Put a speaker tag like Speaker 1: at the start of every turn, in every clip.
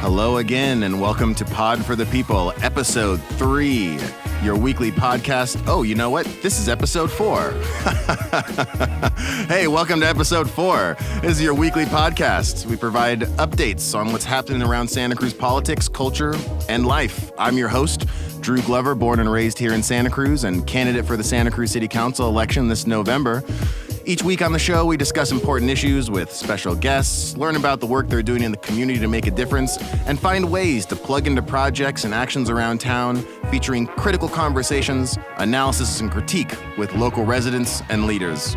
Speaker 1: Hello again, and welcome to Pod for the People, Episode 3, your weekly podcast. Oh, you know what? This is Episode 4. Hey, welcome to Episode 4. This is your weekly podcast. We provide updates on what's happening around Santa Cruz politics, culture, and life. I'm your host, Drew Glover, born and raised here in Santa Cruz and candidate for the Santa Cruz City Council election this November. Each week on the show, we discuss important issues with special guests, learn about the work they're doing in the community to make a difference, and find ways to plug into projects and actions around town, featuring critical conversations, analysis, and critique with local residents and leaders.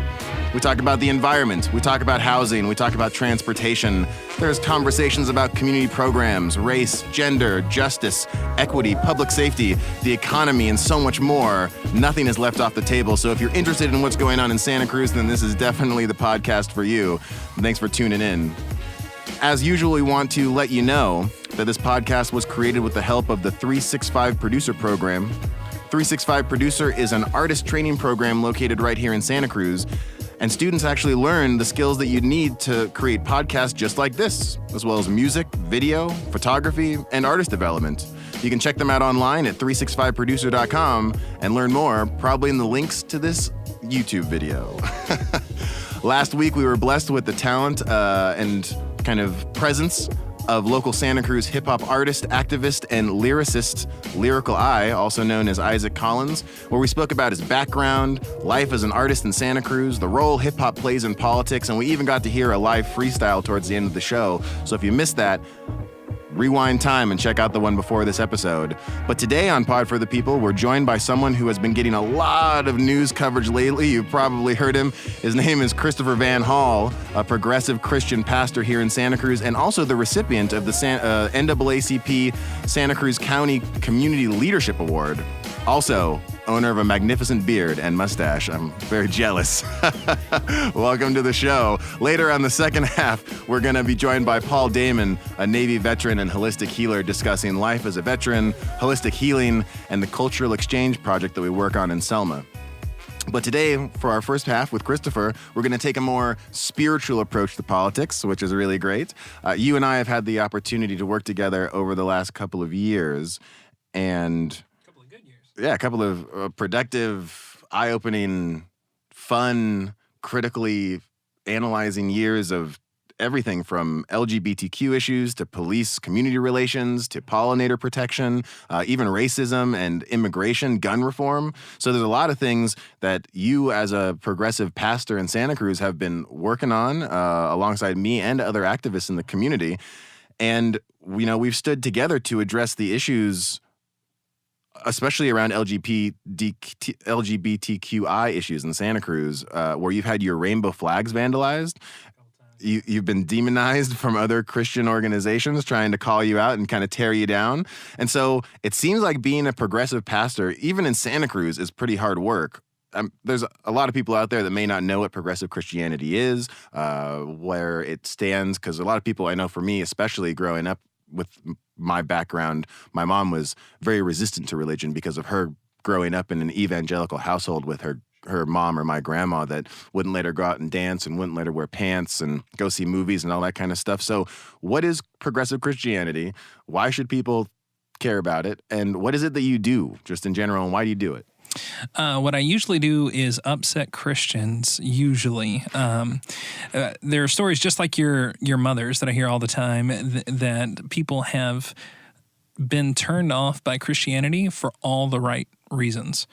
Speaker 1: We talk about the environment, we talk about housing, we talk about transportation. There's conversations about community programs, race, gender, justice, equity, public safety, the economy, and so much more. Nothing is left off the table, so if you're interested in what's going on in Santa Cruz, then this is definitely the podcast for you. Thanks for tuning in. As usual, we want to let you know that this podcast was created with the help of the 365 Producer Program. 365 Producer is an artist training program located right here in Santa Cruz, and students actually learn the skills that you need to create podcasts just like this, as well as music, video, photography, and artist development. You can check them out online at 365producer.com and learn more, probably in the links to this YouTube video. Last week, we were blessed with the talent and kind of presence of local Santa Cruz hip-hop artist, activist, and lyricist Lyrical Eye, also known as Isaac Collins, where we spoke about his background, life as an artist in Santa Cruz, the role hip-hop plays in politics, and we even got to hear a live freestyle towards the end of the show. So if you missed that, rewind time and check out the one before this episode. But today on Pod for the People, we're joined by someone who has been getting a lot of news coverage lately. You've probably heard him. His name is Christopher Van Hall, a progressive Christian pastor here in Santa Cruz, and also the recipient of the NAACP Santa Cruz County Community Leadership Award. Also, owner of a magnificent beard and mustache. I'm very jealous. Welcome to the show. Later on the second half, we're going to be joined by Paul Damon, a Navy veteran and holistic healer, discussing life as a veteran, holistic healing, and the cultural exchange project that we work on in Selma. But today, for our first half with Christopher, we're going to take a more spiritual approach to politics, which is really great. You and I have had the opportunity to work together over the last couple of years, and a couple of productive, eye-opening, fun, critically analyzing years of everything from LGBTQ issues to police community relations to pollinator protection, even racism and immigration, gun reform. So there's a lot of things that you as a progressive pastor in Santa Cruz have been working on alongside me and other activists in the community. And, you know, we've stood together to address the issues especially around LGBTQI issues in Santa Cruz, where you've had your rainbow flags vandalized. You've been demonized from other Christian organizations trying to call you out and kind of tear you down. And so it seems like being a progressive pastor, even in Santa Cruz, is pretty hard work. There's a lot of people out there that may not know what progressive Christianity is, where it stands, because a lot of people, I know for me, especially growing up with my background, my mom was very resistant to religion because of her growing up in an evangelical household with her mom or my grandma that wouldn't let her go out and dance and wouldn't let her wear pants and go see movies and all that kind of stuff. So what is progressive Christianity? Why should people care about it? And what is it that you do just in general, and why do you do it?
Speaker 2: What I usually do is upset Christians, usually. There are stories just like your mother's that I hear all the time that people have been turned off by Christianity for all the right reasons.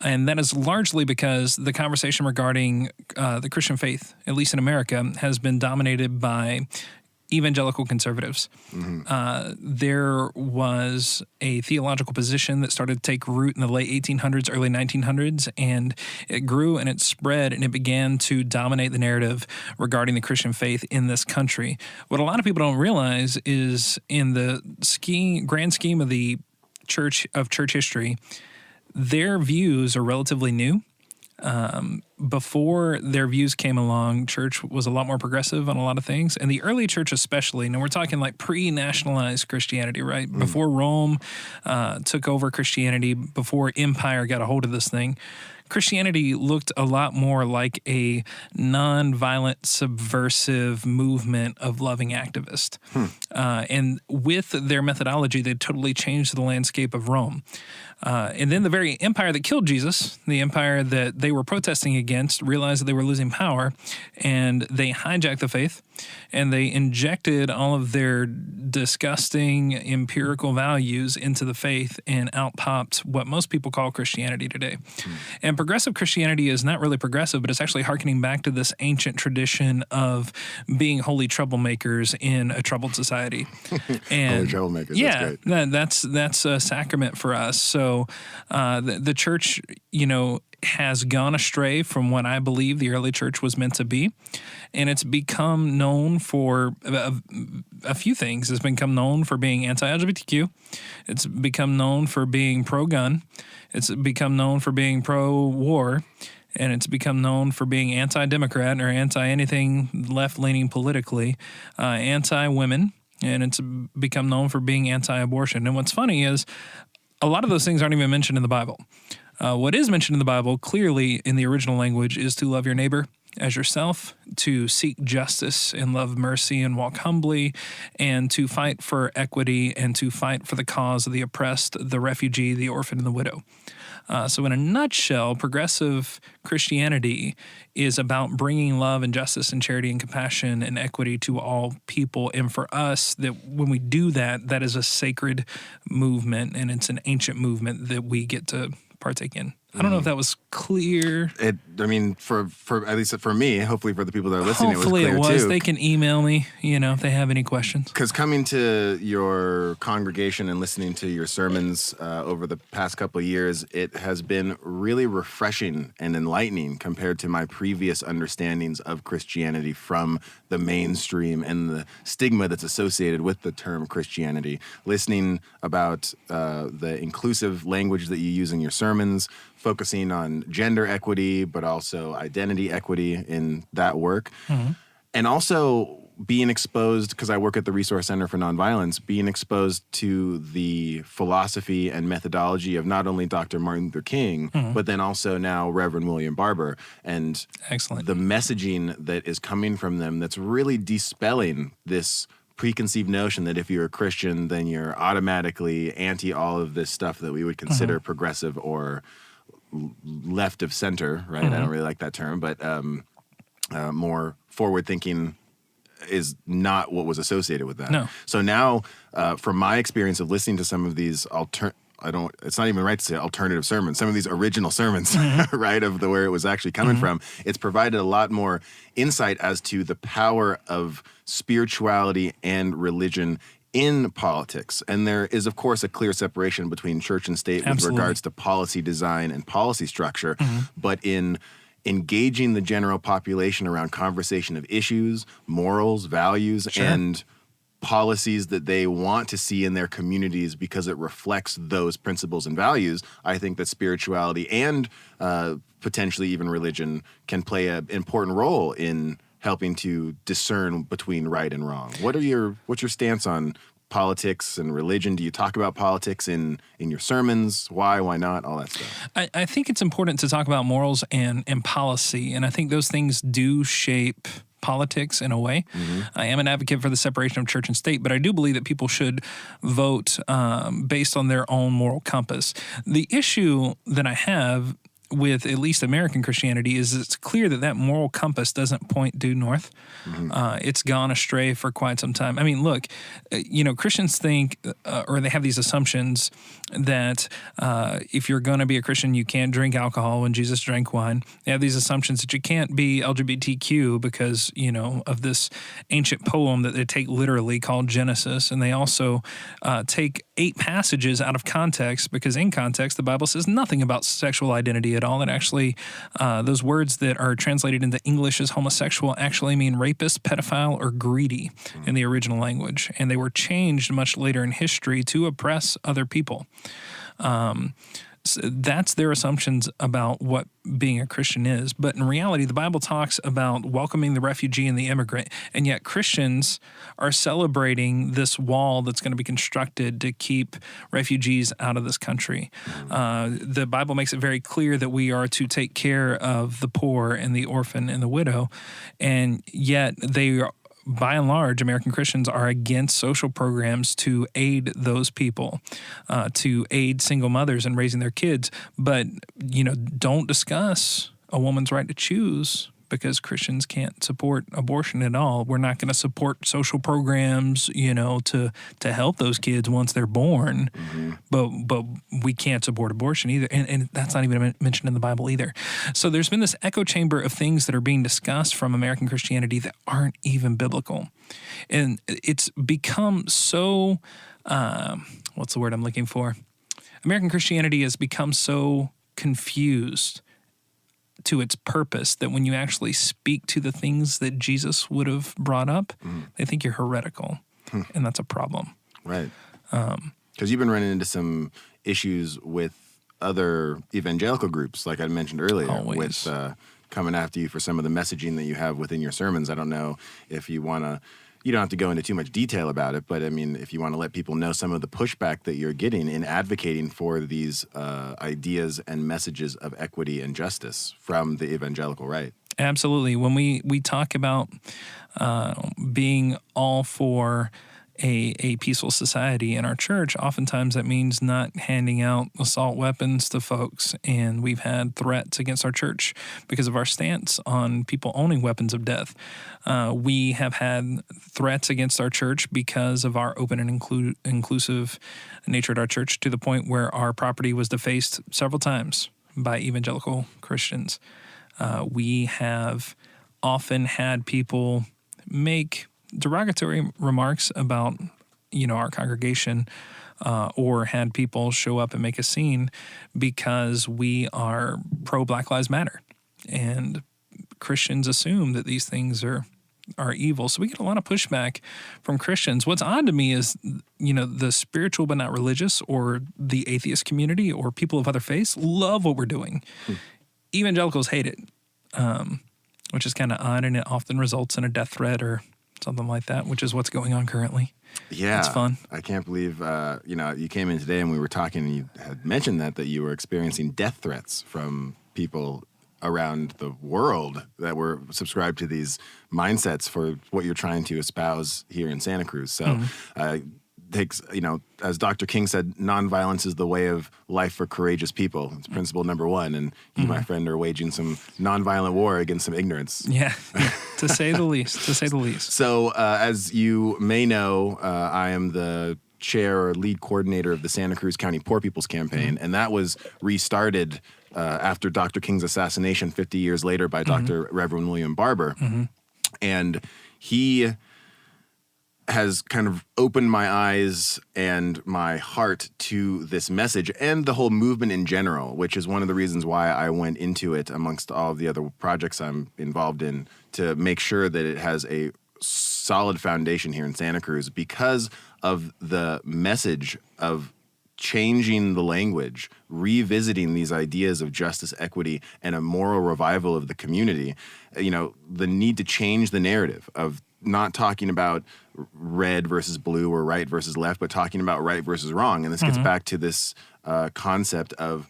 Speaker 2: And that is largely because the conversation regarding the Christian faith, at least in America, has been dominated by evangelical conservatives. Mm-hmm. There was a theological position that started to take root in the late 1800s, early 1900s, and it grew and it spread and it began to dominate the narrative regarding the Christian faith in this country. What a lot of people don't realize is in the grand scheme of the church history, their views are relatively new. Before their views came along, church was a lot more progressive on a lot of things. And the early church especially, now we're talking like pre-nationalized Christianity, right? Before Rome took over Christianity, before empire got a hold of this thing, Christianity looked a lot more like a nonviolent, subversive movement of loving activists. And with their methodology, they totally changed the landscape of Rome. And then the very empire that killed Jesus, the empire that they were protesting against, realized that they were losing power, and they hijacked the faith, and they injected all of their disgusting empirical values into the faith, and out popped what most people call Christianity today. And progressive Christianity is not really progressive, but it's actually hearkening back to this ancient tradition of being holy troublemakers in a troubled society. And
Speaker 1: holy troublemakers,
Speaker 2: yeah,
Speaker 1: that's great.
Speaker 2: that's a sacrament for us. So the church, has gone astray from what I believe the early church was meant to be. And it's become known for a few things. It's become known for being anti-LGBTQ. It's become known for being pro-gun. It's become known for being pro-war. And it's become known for being anti-democrat or anti-anything left-leaning politically, anti-women. And it's become known for being anti-abortion. And what's funny is a lot of those things aren't even mentioned in the Bible. What is mentioned in the Bible, clearly in the original language, is to love your neighbor as yourself, to seek justice and love mercy and walk humbly, and to fight for equity and to fight for the cause of the oppressed, the refugee, the orphan, and the widow. So in a nutshell, progressive Christianity is about bringing love and justice and charity and compassion and equity to all people. And for us, that when we do that, that is a sacred movement, and it's an ancient movement that we get to partake in. I don't know if that was clear.
Speaker 1: For at least for me, hopefully for the people that are listening,
Speaker 2: Hopefully
Speaker 1: it was clear too.
Speaker 2: They can email me, if they have any questions.
Speaker 1: Because coming to your congregation and listening to your sermons over the past couple of years, it has been really refreshing and enlightening compared to my previous understandings of Christianity from the mainstream and the stigma that's associated with the term Christianity. Listening about the inclusive language that you use in your sermons, focusing on gender equity, but also identity equity in that work. Mm-hmm. And also being exposed, because I work at the Resource Center for Nonviolence, being exposed to the philosophy and methodology of not only Dr. Martin Luther King, but then also now Reverend William Barber. And
Speaker 2: excellent.
Speaker 1: The messaging that is coming from them that's really dispelling this preconceived notion that if you're a Christian, then you're automatically anti all of this stuff that we would consider progressive or left of center, right? I don't really like that term, but more forward-thinking is not what was associated with that.
Speaker 2: No.
Speaker 1: So now, from my experience of listening to some of these it's not even right to say alternative sermons, some of these original sermons, right, of where it was actually coming from, it's provided a lot more insight as to the power of spirituality and religion in politics. And there is, of course, a clear separation between church and state with regards to policy design and policy structure. But in engaging the general population around conversation of issues, morals, values, and policies that they want to see in their communities because it reflects those principles and values, I think that spirituality and potentially even religion can play an important role in helping to discern between right and wrong. What's your stance on politics and religion? Do you talk about politics in your sermons? Why not? All that stuff.
Speaker 2: I think it's important to talk about morals and policy, and I think those things do shape politics in a way. I am an advocate for the separation of church and state, but I do believe that people should vote based on their own moral compass. The issue that I have with at least American Christianity is it's clear that moral compass doesn't point due north. It's gone astray for quite some time. I mean, look, Christians think, or they have these assumptions that if you're going to be a Christian, you can't drink alcohol when Jesus drank wine. They have these assumptions that you can't be LGBTQ because, of this ancient poem that they take literally called Genesis. And they also take 8 passages out of context because in context, the Bible says nothing about sexual identity at all. It actually, those words that are translated into English as homosexual actually mean rapist, pedophile, or greedy in the original language. And they were changed much later in history to oppress other people. that's their assumptions about what being a Christian is. But in reality, the Bible talks about welcoming the refugee and the immigrant, and yet Christians are celebrating this wall that's going to be constructed to keep refugees out of this country. The Bible makes it very clear that we are to take care of the poor and the orphan and the widow, and yet they are, by and large, American Christians are against social programs to aid those people, to aid single mothers in raising their kids. But, don't discuss a woman's right to choose because Christians can't support abortion at all. We're not going to support social programs, to help those kids once they're born, but we can't support abortion either. And that's not even mentioned in the Bible either. So there's been this echo chamber of things that are being discussed from American Christianity that aren't even biblical. And it's become so, what's the word I'm looking for? American Christianity has become so confused to its purpose that when you actually speak to the things that Jesus would have brought up, they think you're heretical, and that's a problem.
Speaker 1: Right. Because you've been running into some issues with other evangelical groups, like I mentioned earlier,
Speaker 2: Always.
Speaker 1: with coming after you for some of the messaging that you have within your sermons. I don't know if you want to, you don't have to go into too much detail about it, but I mean, if you want to let people know some of the pushback that you're getting in advocating for these ideas and messages of equity and justice from the evangelical right.
Speaker 2: Absolutely. When we talk about being all for a peaceful society in our church, oftentimes that means not handing out assault weapons to folks. And we've had threats against our church because of our stance on people owning weapons of death. We have had threats against our church because of our open and inclusive nature at our church, to the point where our property was defaced several times by evangelical Christians. We have often had people make derogatory remarks about, our congregation, or had people show up and make a scene because we are pro Black Lives Matter. And Christians assume that these things are evil. So we get a lot of pushback from Christians. What's odd to me is, the spiritual but not religious, or the atheist community, or people of other faiths love what we're doing. Evangelicals hate it, which is kind of odd, and it often results in a death threat or something like that, which is what's going on currently.
Speaker 1: Yeah.
Speaker 2: It's fun.
Speaker 1: I can't believe, you came in today and we were talking, and you had mentioned that you were experiencing death threats from people around the world that were subscribed to these mindsets for what you're trying to espouse here in Santa Cruz. So, takes, as Dr. King said, nonviolence is the way of life for courageous people. It's principle number one. And you, my friend, are waging some nonviolent war against some ignorance.
Speaker 2: Yeah, to say the least.
Speaker 1: So as you may know, I am the chair or lead coordinator of the Santa Cruz County Poor People's Campaign. And that was restarted after Dr. King's assassination 50 years later by Dr. Reverend William Barber. And he has kind of opened my eyes and my heart to this message and the whole movement in general, which is one of the reasons why I went into it amongst all of the other projects I'm involved in, to make sure that it has a solid foundation here in Santa Cruz, because of the message of changing the language, revisiting these ideas of justice, equity, and a moral revival of the community. The need to change the narrative of not talking about red versus blue or right versus left, but talking about right versus wrong. And this gets back to this concept of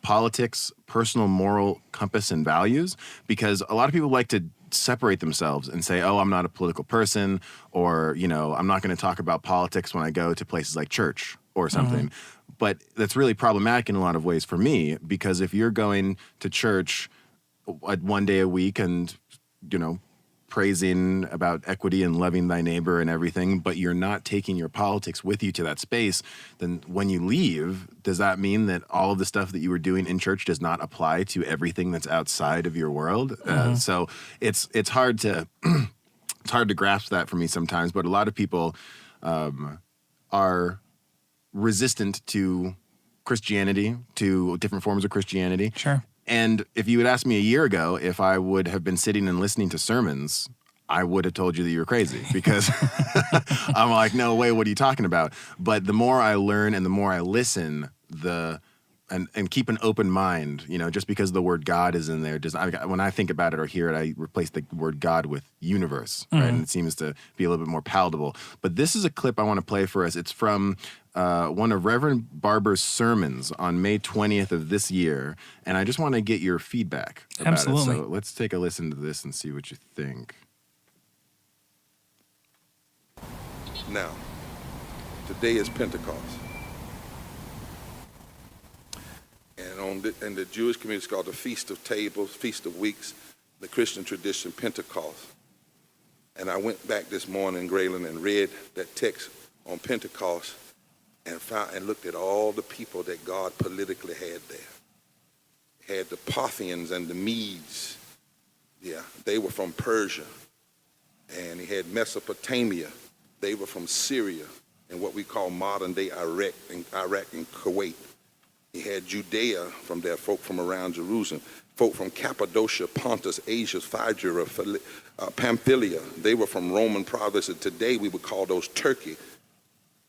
Speaker 1: politics, personal moral compass and values, because a lot of people like to separate themselves and say, oh, I'm not a political person, or, I'm not going to talk about politics when I go to places like church or something. But that's really problematic in a lot of ways for me, because if you're going to church one day a week and, praising about equity and loving thy neighbor and everything, but you're not taking your politics with you to that space, then when you leave, does that mean that all of the stuff that you were doing in church does not apply to everything that's outside of your world? So it's hard to it's hard to grasp that for me sometimes, but a lot of people are resistant to Christianity, to different forms of Christianity.
Speaker 2: Sure.
Speaker 1: And if you had asked me a year ago if I would have been sitting and listening to sermons, I would have told you that you were crazy, because I'm like, no way, what are you talking about? But the more I learn and the more I listen, the and keep an open mind. Just because the word God is in there, when I think about it or hear it, I replace the word God with universe, right? And it seems to be a little bit more palatable. But this is a clip I want to play for us. It's from one of Reverend Barber's sermons on May 20th of this year, and I just want to get your feedback about
Speaker 2: Absolutely.
Speaker 1: it. So let's take a listen to this and see what you think.
Speaker 3: Now, today is Pentecost. And in the Jewish community, it's called the Feast of Tables, Feast of Weeks, the Christian tradition, Pentecost. And I went back this morning, Graylin, and read that text on Pentecost and looked at all the people that God politically had there. He had the Parthians and the Medes. Yeah, they were from Persia. And he had Mesopotamia. They were from Syria and what we call modern-day Iraq and Kuwait. He had Judea from there, folk from around Jerusalem, folk from Cappadocia, Pontus, Asia, Phrygia, Pamphylia. They were from Roman provinces. Today we would call those Turkey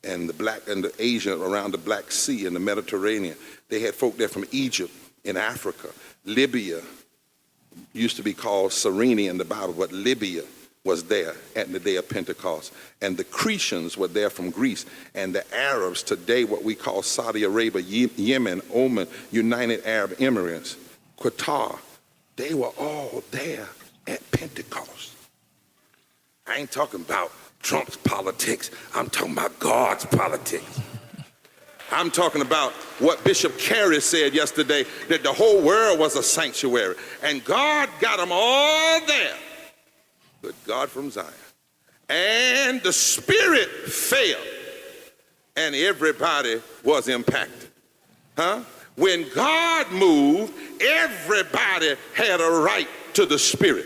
Speaker 3: and the Asia around the Black Sea and the Mediterranean. They had folk there from Egypt in Africa. Libya used to be called Cyrene in the Bible, but Libya was there at the day of Pentecost. And the Cretians were there from Greece. And the Arabs today, what we call Saudi Arabia, Yemen, Oman, United Arab Emirates, Qatar, they were all there at Pentecost. I ain't talking about Trump's politics. I'm talking about God's politics. I'm talking about what Bishop Carey said yesterday, that the whole world was a sanctuary. And God got them all there. Good God from Zion. And the Spirit fell, and everybody was impacted. When God moved, everybody had a right to the Spirit.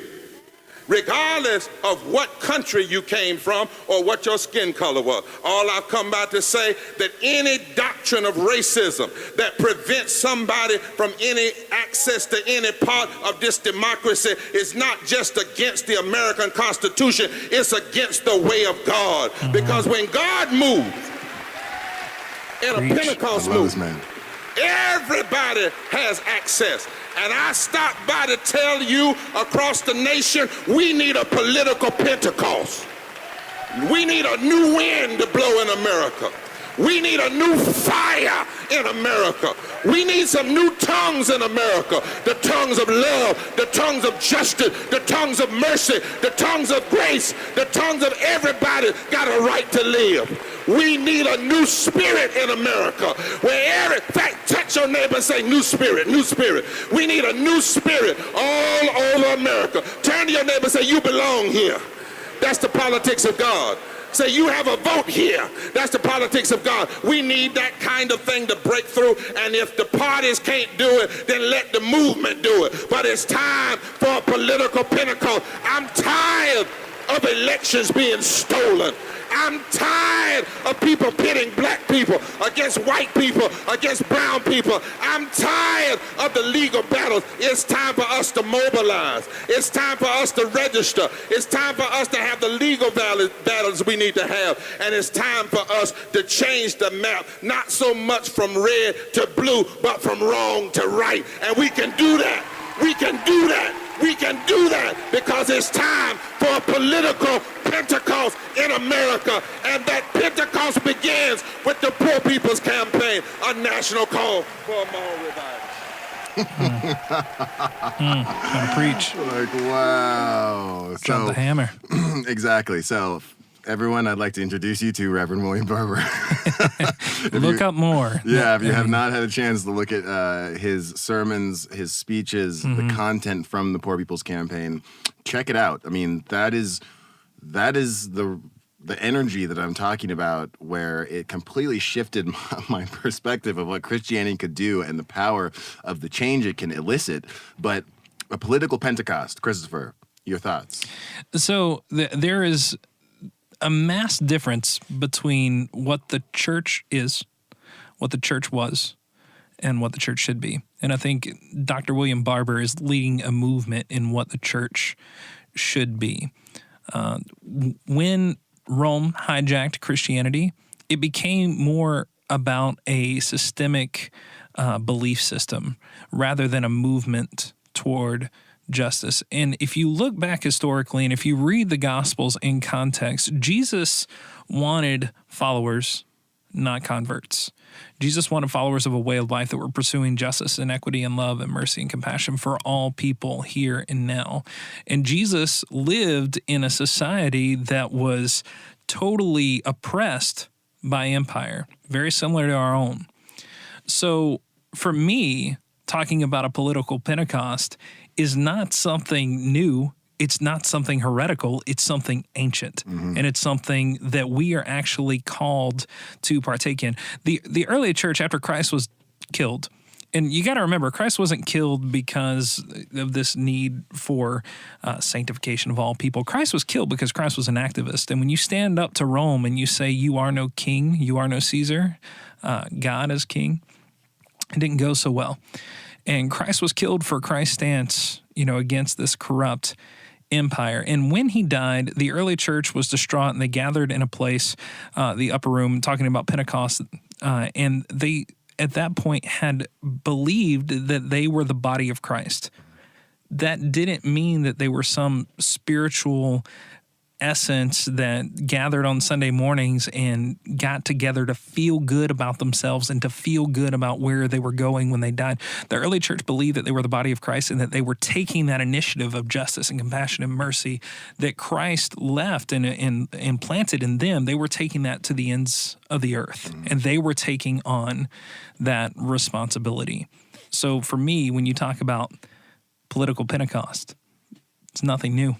Speaker 3: Regardless of what country you came from or what your skin color was. All I've come by to say that any doctrine of racism that prevents somebody from any access to any part of this democracy is not just against the American Constitution, it's against the way of God. Because when God moves in a Pentecost movement, everybody has access. And I stopped by to tell you across the nation, we need a political Pentecost. We need a new wind to blow in America. We need a new fire in America. We need some new tongues in America. The tongues of love, the tongues of justice, the tongues of mercy, the tongues of grace, the tongues of everybody got a right to live. We need a new spirit in America. In fact, touch your neighbor and say, new spirit, new spirit. We need a new spirit all over America. Turn to your neighbor and say, you belong here. That's the politics of God. Say, you have a vote here. That's the politics of God. We need that kind of thing to break through. And if the parties can't do it, then let the movement do it. But it's time for a political Pentecost. I'm tired of elections being stolen. I'm tired of people pitting black people against white people, against brown people. I'm tired of the legal battles. It's time for us to mobilize. It's time for us to register. It's time for us to have the legal battles we need to have. And it's time for us to change the map, not so much from red to blue, but from wrong to right. And we can do that. We can do that. We can do that because it's time for a political Pentecost in America. And that Pentecost begins with the Poor People's Campaign, a national call for a moral revival.
Speaker 2: Gonna preach.
Speaker 1: Like, wow.
Speaker 2: Drop the hammer.
Speaker 1: Exactly. So, everyone, I'd like to introduce you to Reverend William Barber.
Speaker 2: Look up more.
Speaker 1: Yeah, if you have not had a chance to look at his sermons, his speeches, the content from the Poor People's Campaign, check it out. I mean, that is the energy that I'm talking about, where it completely shifted my perspective of what Christianity could do and the power of the change it can elicit. But a political Pentecost, Christopher, your thoughts?
Speaker 2: So there is a mass difference between what the church is, what the church was, and what the church should be. And I think Dr. William Barber is leading a movement in what the church should be. When Rome hijacked Christianity, it became more about a systemic belief system rather than a movement toward justice. And if you look back historically and if you read the Gospels in context, Jesus wanted followers, not converts. Jesus wanted followers of a way of life that were pursuing justice and equity and love and mercy and compassion for all people here and now. And Jesus lived in a society that was totally oppressed by empire, very similar to our own. So for me, talking about a political Pentecost is not something new. It's not something heretical. It's something ancient. And it's something that we are actually called to partake in. The early church, after Christ was killed, and you got to remember, Christ wasn't killed because of this need for sanctification of all people. Christ was killed because Christ was an activist. And when you stand up to Rome and you say, you are no king, you are no Caesar, God is king, it didn't go so well. And Christ was killed for Christ's stance, against this corrupt empire. And when he died, the early church was distraught, and they gathered in a place, the upper room, talking about Pentecost, and they, at that point, had believed that they were the body of Christ. That didn't mean that they were some spiritual essence that gathered on Sunday mornings and got together to feel good about themselves and to feel good about where they were going when they died. The early church believed that they were the body of Christ and that they were taking that initiative of justice and compassion and mercy that Christ left and planted in them. They were taking that to the ends of the earth, and they were taking on that responsibility. So for me, when you talk about political Pentecost, it's nothing new.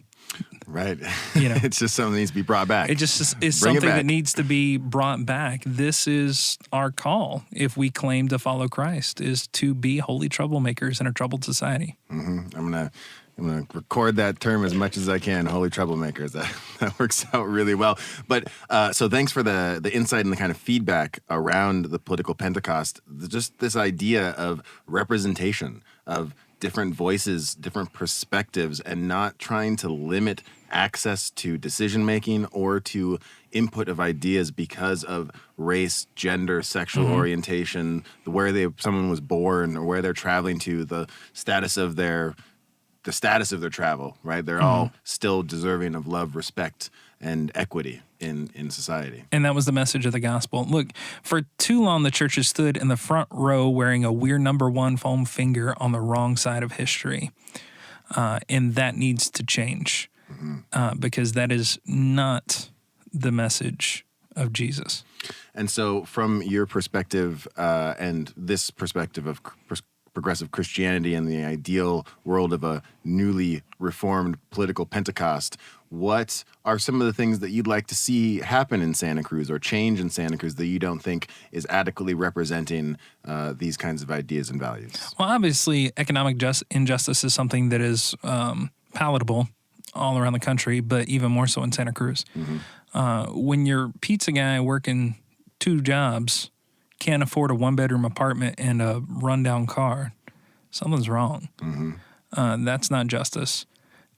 Speaker 1: Right. It's just something that needs to be brought back.
Speaker 2: It just is something that needs to be brought back. This is our call, if we claim to follow Christ, is to be holy troublemakers in a troubled society.
Speaker 1: I'm gonna record that term as much as I can, holy troublemakers. That works out really well. But so thanks for the insight and the kind of feedback around the political Pentecost. Just this idea of representation, of different voices, different perspectives, and not trying to limit access to decision-making or to input of ideas because of race, gender, sexual orientation, where someone was born, or where they're traveling to, the status of their travel, right? They're all still deserving of love, respect, and equity in society.
Speaker 2: And that was the message of the gospel. Look, for too long, the church has stood in the front row wearing a weird number 1 foam finger on the wrong side of history. And that needs to change because that is not the message of Jesus.
Speaker 1: And so from your perspective and this perspective of progressive Christianity and the ideal world of a newly reformed political Pentecost, what are some of the things that you'd like to see happen in Santa Cruz or change in Santa Cruz that you don't think is adequately representing these kinds of ideas and values?
Speaker 2: Well, obviously, economic injustice is something that is palatable all around the country, but even more so in Santa Cruz. When your pizza guy working 2 jobs can't afford a 1-bedroom apartment and a rundown car, something's wrong. That's not justice.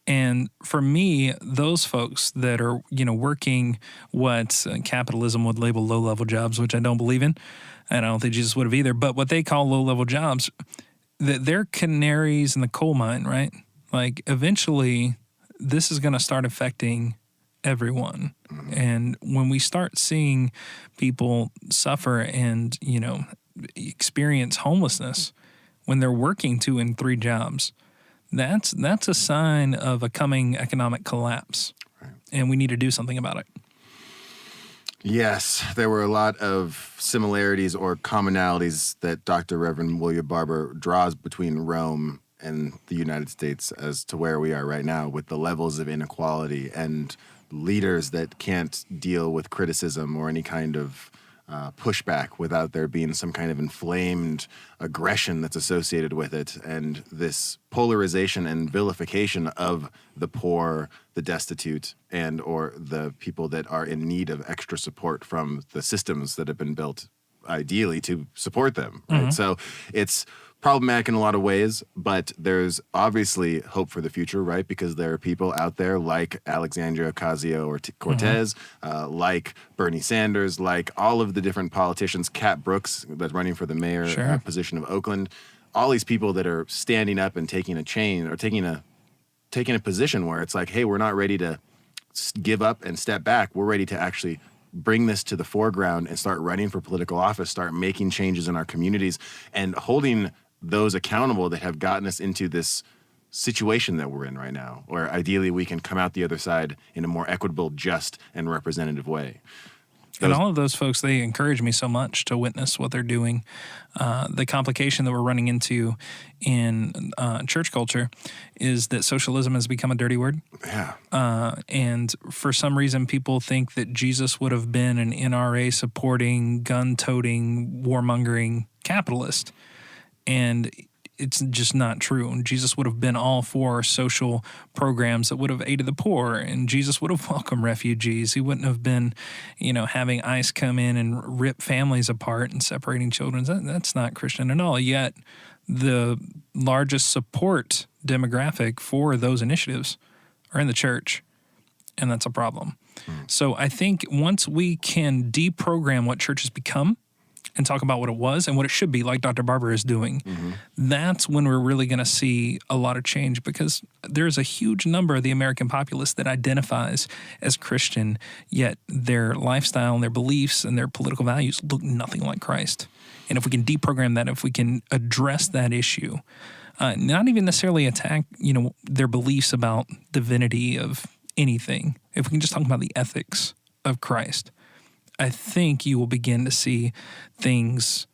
Speaker 2: And for me, those folks that are, working what capitalism would label low-level jobs, which I don't believe in, and I don't think Jesus would have either, but what they call low-level jobs, they're canaries in the coal mine, right? Like, eventually, this is going to start affecting everyone. And when we start seeing people suffer and, experience homelessness when they're working 2 and 3 jobs, that's a sign of a coming economic collapse. Right. And we need to do something about it.
Speaker 1: Yes, there were a lot of similarities or commonalities that Dr. Reverend William Barber draws between Rome and the United States as to where we are right now, with the levels of inequality and leaders that can't deal with criticism or any kind of pushback without there being some kind of inflamed aggression that's associated with it, and this polarization and vilification of the poor, the destitute, and or the people that are in need of extra support from the systems that have been built ideally to support them, right? So it's problematic in a lot of ways, but there's obviously hope for the future, right? Because there are people out there like Alexandria Ocasio-Cortez, like Bernie Sanders, like all of the different politicians, Kat Brooks, that's running for the mayor position of Oakland, all these people that are standing up and taking a position where it's like, hey, we're not ready to give up and step back. We're ready to actually bring this to the foreground and start running for political office, start making changes in our communities, and holding those accountable that have gotten us into this situation that we're in right now, where ideally we can come out the other side in a more equitable, just, and representative way.
Speaker 2: And all of those folks, they encourage me so much to witness what they're doing. The complication that we're running into in church culture is that socialism has become a dirty word.
Speaker 1: Yeah.
Speaker 2: And for some reason, people think that Jesus would have been an NRA-supporting, gun-toting, warmongering capitalist. And it's just not true. Jesus would have been all for social programs that would have aided the poor, and Jesus would have welcomed refugees. He wouldn't have been, having ICE come in and rip families apart and separating children. That's not Christian at all. Yet the largest support demographic for those initiatives are in the church, and that's a problem. So I think once we can deprogram what church has become and talk about what it was and what it should be, like Dr. Barber is doing, that's when we're really going to see a lot of change, because there's a huge number of the American populace that identifies as Christian, yet their lifestyle and their beliefs and their political values look nothing like Christ. And if we can deprogram that, if we can address that issue, not even necessarily attack, their beliefs about divinity of anything, if we can just talk about the ethics of Christ, I think you will begin to see things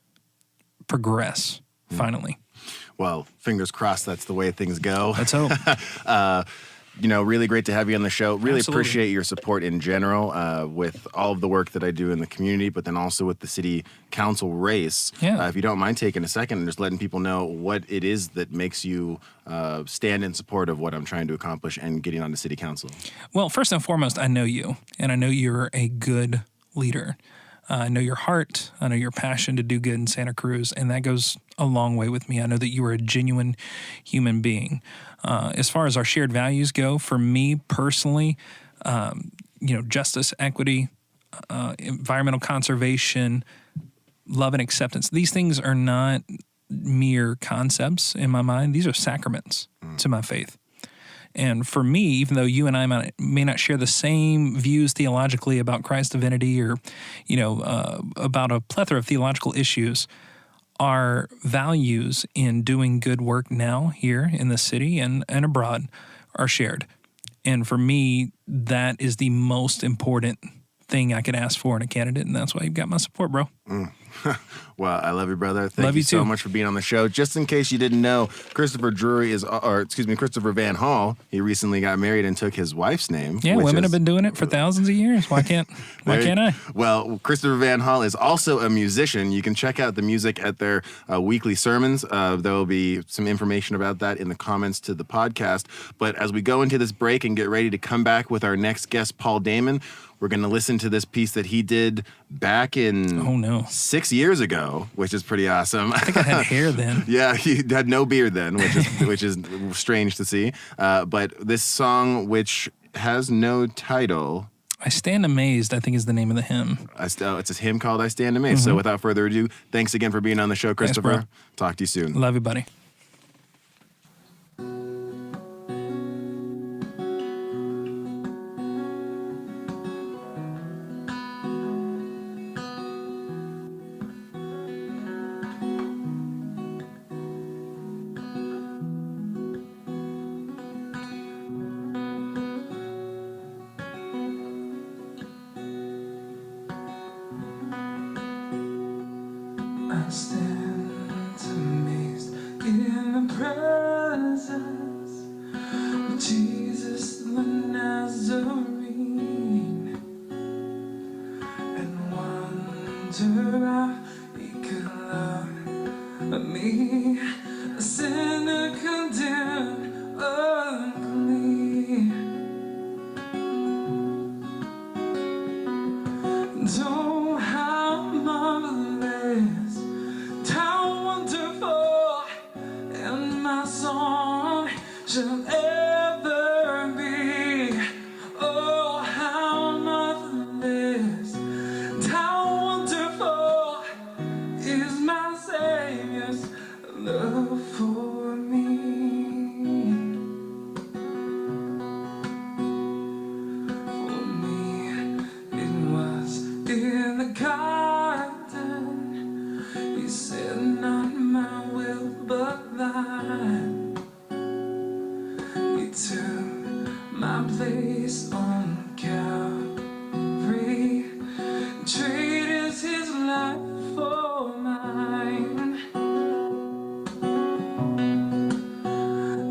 Speaker 2: progress finally.
Speaker 1: Well, fingers crossed that's the way things go.
Speaker 2: Let's hope.
Speaker 1: Really great to have you on the show. Really
Speaker 2: Absolutely.
Speaker 1: Appreciate your support in general with all of the work that I do in the community, but then also with the city council race.
Speaker 2: Yeah.
Speaker 1: If you don't mind taking a second and just letting people know what it is that makes you stand in support of what I'm trying to accomplish and getting on the city council.
Speaker 2: Well, first and foremost, I know you, and I know you're a good leader. I know your heart. I know your passion to do good in Santa Cruz, and that goes a long way with me. I know that you are a genuine human being. As far as our shared values go, for me personally, justice, equity, environmental conservation, love and acceptance, these things are not mere concepts in my mind. These are sacraments to my faith. And for me, even though you and I may not share the same views theologically about Christ's divinity or, about a plethora of theological issues, our values in doing good work now here in the city and abroad are shared. And for me, that is the most important thing I could ask for in a candidate, and that's why you've got my support, bro.
Speaker 1: Well, I love you, brother. Thank
Speaker 2: Love
Speaker 1: you
Speaker 2: you
Speaker 1: so
Speaker 2: too.
Speaker 1: much for being on the show. Just in case you didn't know, Christopher Van Hall, he recently got married and took his wife's name.
Speaker 2: Yeah,
Speaker 1: which
Speaker 2: women
Speaker 1: is-
Speaker 2: have been doing it for thousands of years. Why can't I?
Speaker 1: Well, Christopher Van Hall is also a musician. You can check out the music at their weekly sermons. There will be some information about that in the comments to the podcast. But as we go into this break and get ready to come back with our next guest, Paul Damon, we're going to listen to this piece that he did back in 6 years ago, which is pretty awesome.
Speaker 2: I think I had hair then.
Speaker 1: Yeah, he had no beard then, which is strange to see. But this song, which has no title,
Speaker 2: I Stand Amazed, I think is the name of the hymn.
Speaker 1: it's a hymn called I Stand Amazed. So without further ado, thanks again for being on the show, Christopher.
Speaker 2: Bro.
Speaker 1: Talk to you soon.
Speaker 2: Love you, buddy.
Speaker 4: I stand amazed in the presence of Jesus the Nazarene, and wonder how he could love me, a sinner condemned unclean. Oh, how marvelous, how wonderful You said not my will but thine. You took my place on Calvary, traded his life for mine.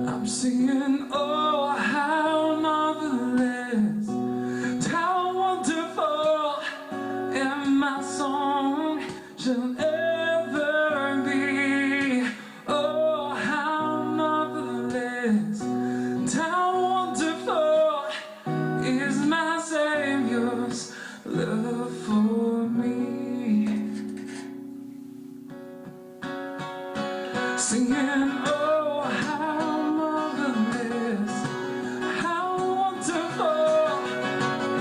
Speaker 4: I'm singing, oh, how marvelous, how wonderful, and my song shall ever be. Oh, how marvelous, how wonderful is my Savior's love for me. Singing, oh, how marvelous, how wonderful,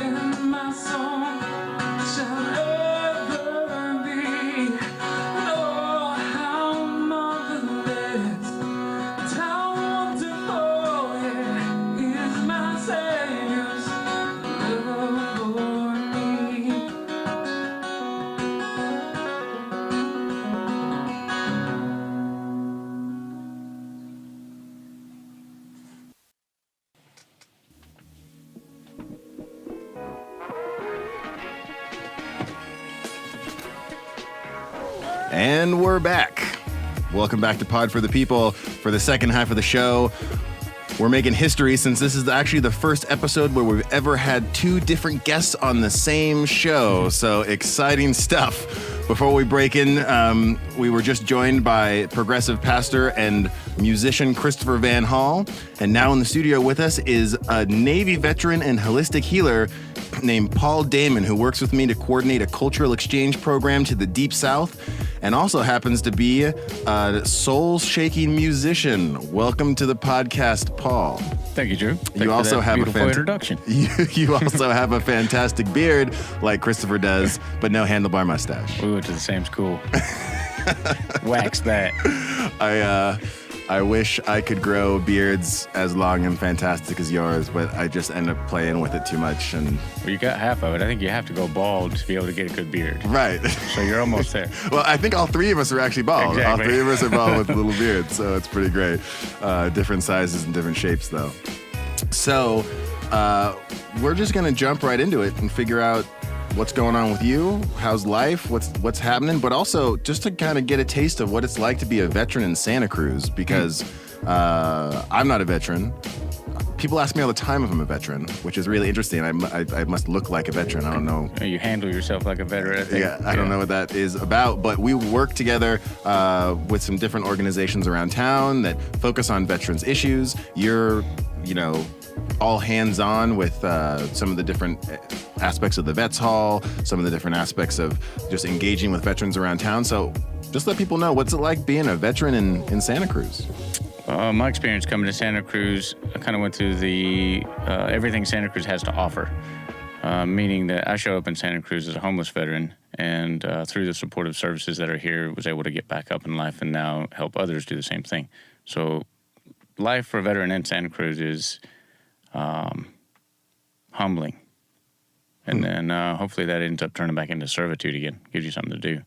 Speaker 4: and my song shall ever be. Oh, how marvelous, how wonderful, yeah, is my Savior's love for me.
Speaker 1: And we're back. Welcome back to Pod for the People. For the second half of the show, we're making history since this is actually the first episode where we've ever had two different guests on the same show. So exciting stuff. Before we break in, we were just joined by progressive pastor and musician Christopher Van Hall. And now in the studio with us is a Navy veteran and holistic healer named Paul Damon, who works with me to coordinate a cultural exchange program to the Deep South, and also happens to be a soul-shaking musician. Welcome to the podcast, Paul.
Speaker 5: Thank you, Drew.
Speaker 1: You also have a
Speaker 5: beautiful introduction.
Speaker 1: You also have a fantastic beard, like Christopher does, but no handlebar mustache.
Speaker 5: We went to the same school. Wax that.
Speaker 1: I wish I could grow beards as long and fantastic as yours, but I just end up playing with it too much. And
Speaker 5: Well, you got half of it. I think you have to go bald to be able to get a good beard.
Speaker 1: right.
Speaker 5: So you're almost there.
Speaker 1: Well, I think all three of us are actually bald.
Speaker 5: Exactly.
Speaker 1: All three of us are bald with little beards, so it's pretty great. Different sizes and different shapes, though. So we're just going to jump right into it and figure out what's going on with you, how's life, what's happening, but also just to kind of get a taste of what it's like to be a veteran in Santa Cruz, because I'm not a veteran. People ask me all the time if I'm a veteran, which is really interesting. I must look like a veteran. I don't know.
Speaker 5: You handle yourself like a veteran, I think.
Speaker 1: Yeah, I don't know what that is about, but we work together with some different organizations around town that focus on veterans issues. You're, all hands-on with some of the different aspects of the Vets Hall, some of the different aspects of just engaging with veterans around town. So just let people know, what's it like being a veteran in Santa Cruz?
Speaker 5: My experience coming to Santa Cruz, I kind of went through the everything Santa Cruz has to offer, meaning that I showed up in Santa Cruz as a homeless veteran, and through the supportive services that are here, was able to get back up in life and now help others do the same thing. So life for a veteran in Santa Cruz is humbling. And then hopefully that ends up turning back into servitude again, gives you something to do,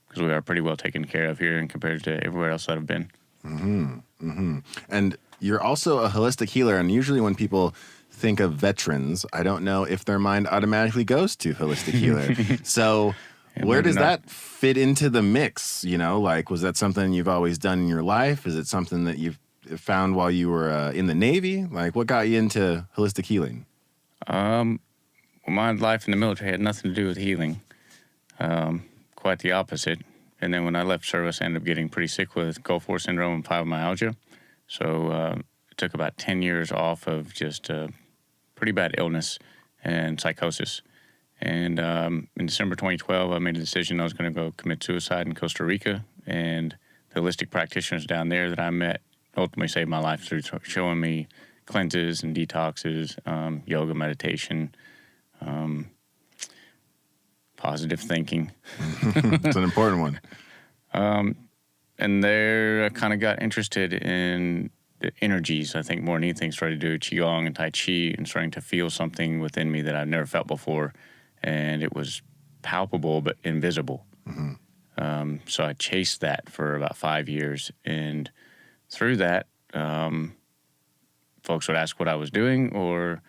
Speaker 5: because we are pretty well taken care of here and compared to everywhere else that I've been.
Speaker 1: Mm-hmm. Mm-hmm. And you're also a holistic healer, and usually when people think of veterans, I don't know if their mind automatically goes to holistic healer. So where does that fit into the mix? Was that something you've always done in your life? Is it something that you've found while you were in the Navy? What got you into holistic healing?
Speaker 5: My life in the military had nothing to do with healing. Quite the opposite. And then when I left service, I ended up getting pretty sick with Gulf War syndrome and fibromyalgia. So it took about 10 years off of just pretty bad illness and psychosis. And in December 2012, I made a decision I was going to go commit suicide in Costa Rica. And the holistic practitioners down there that I met ultimately saved my life through showing me cleanses and detoxes, yoga, meditation, positive thinking.
Speaker 1: It's an important one.
Speaker 5: And there I kind of got interested in the energies. I think more than anything, started to do Qigong and Tai Chi and starting to feel something within me that I've never felt before. And it was palpable but invisible. Mm-hmm. So I chased that for about 5 years. And through that, folks would ask what I was doing or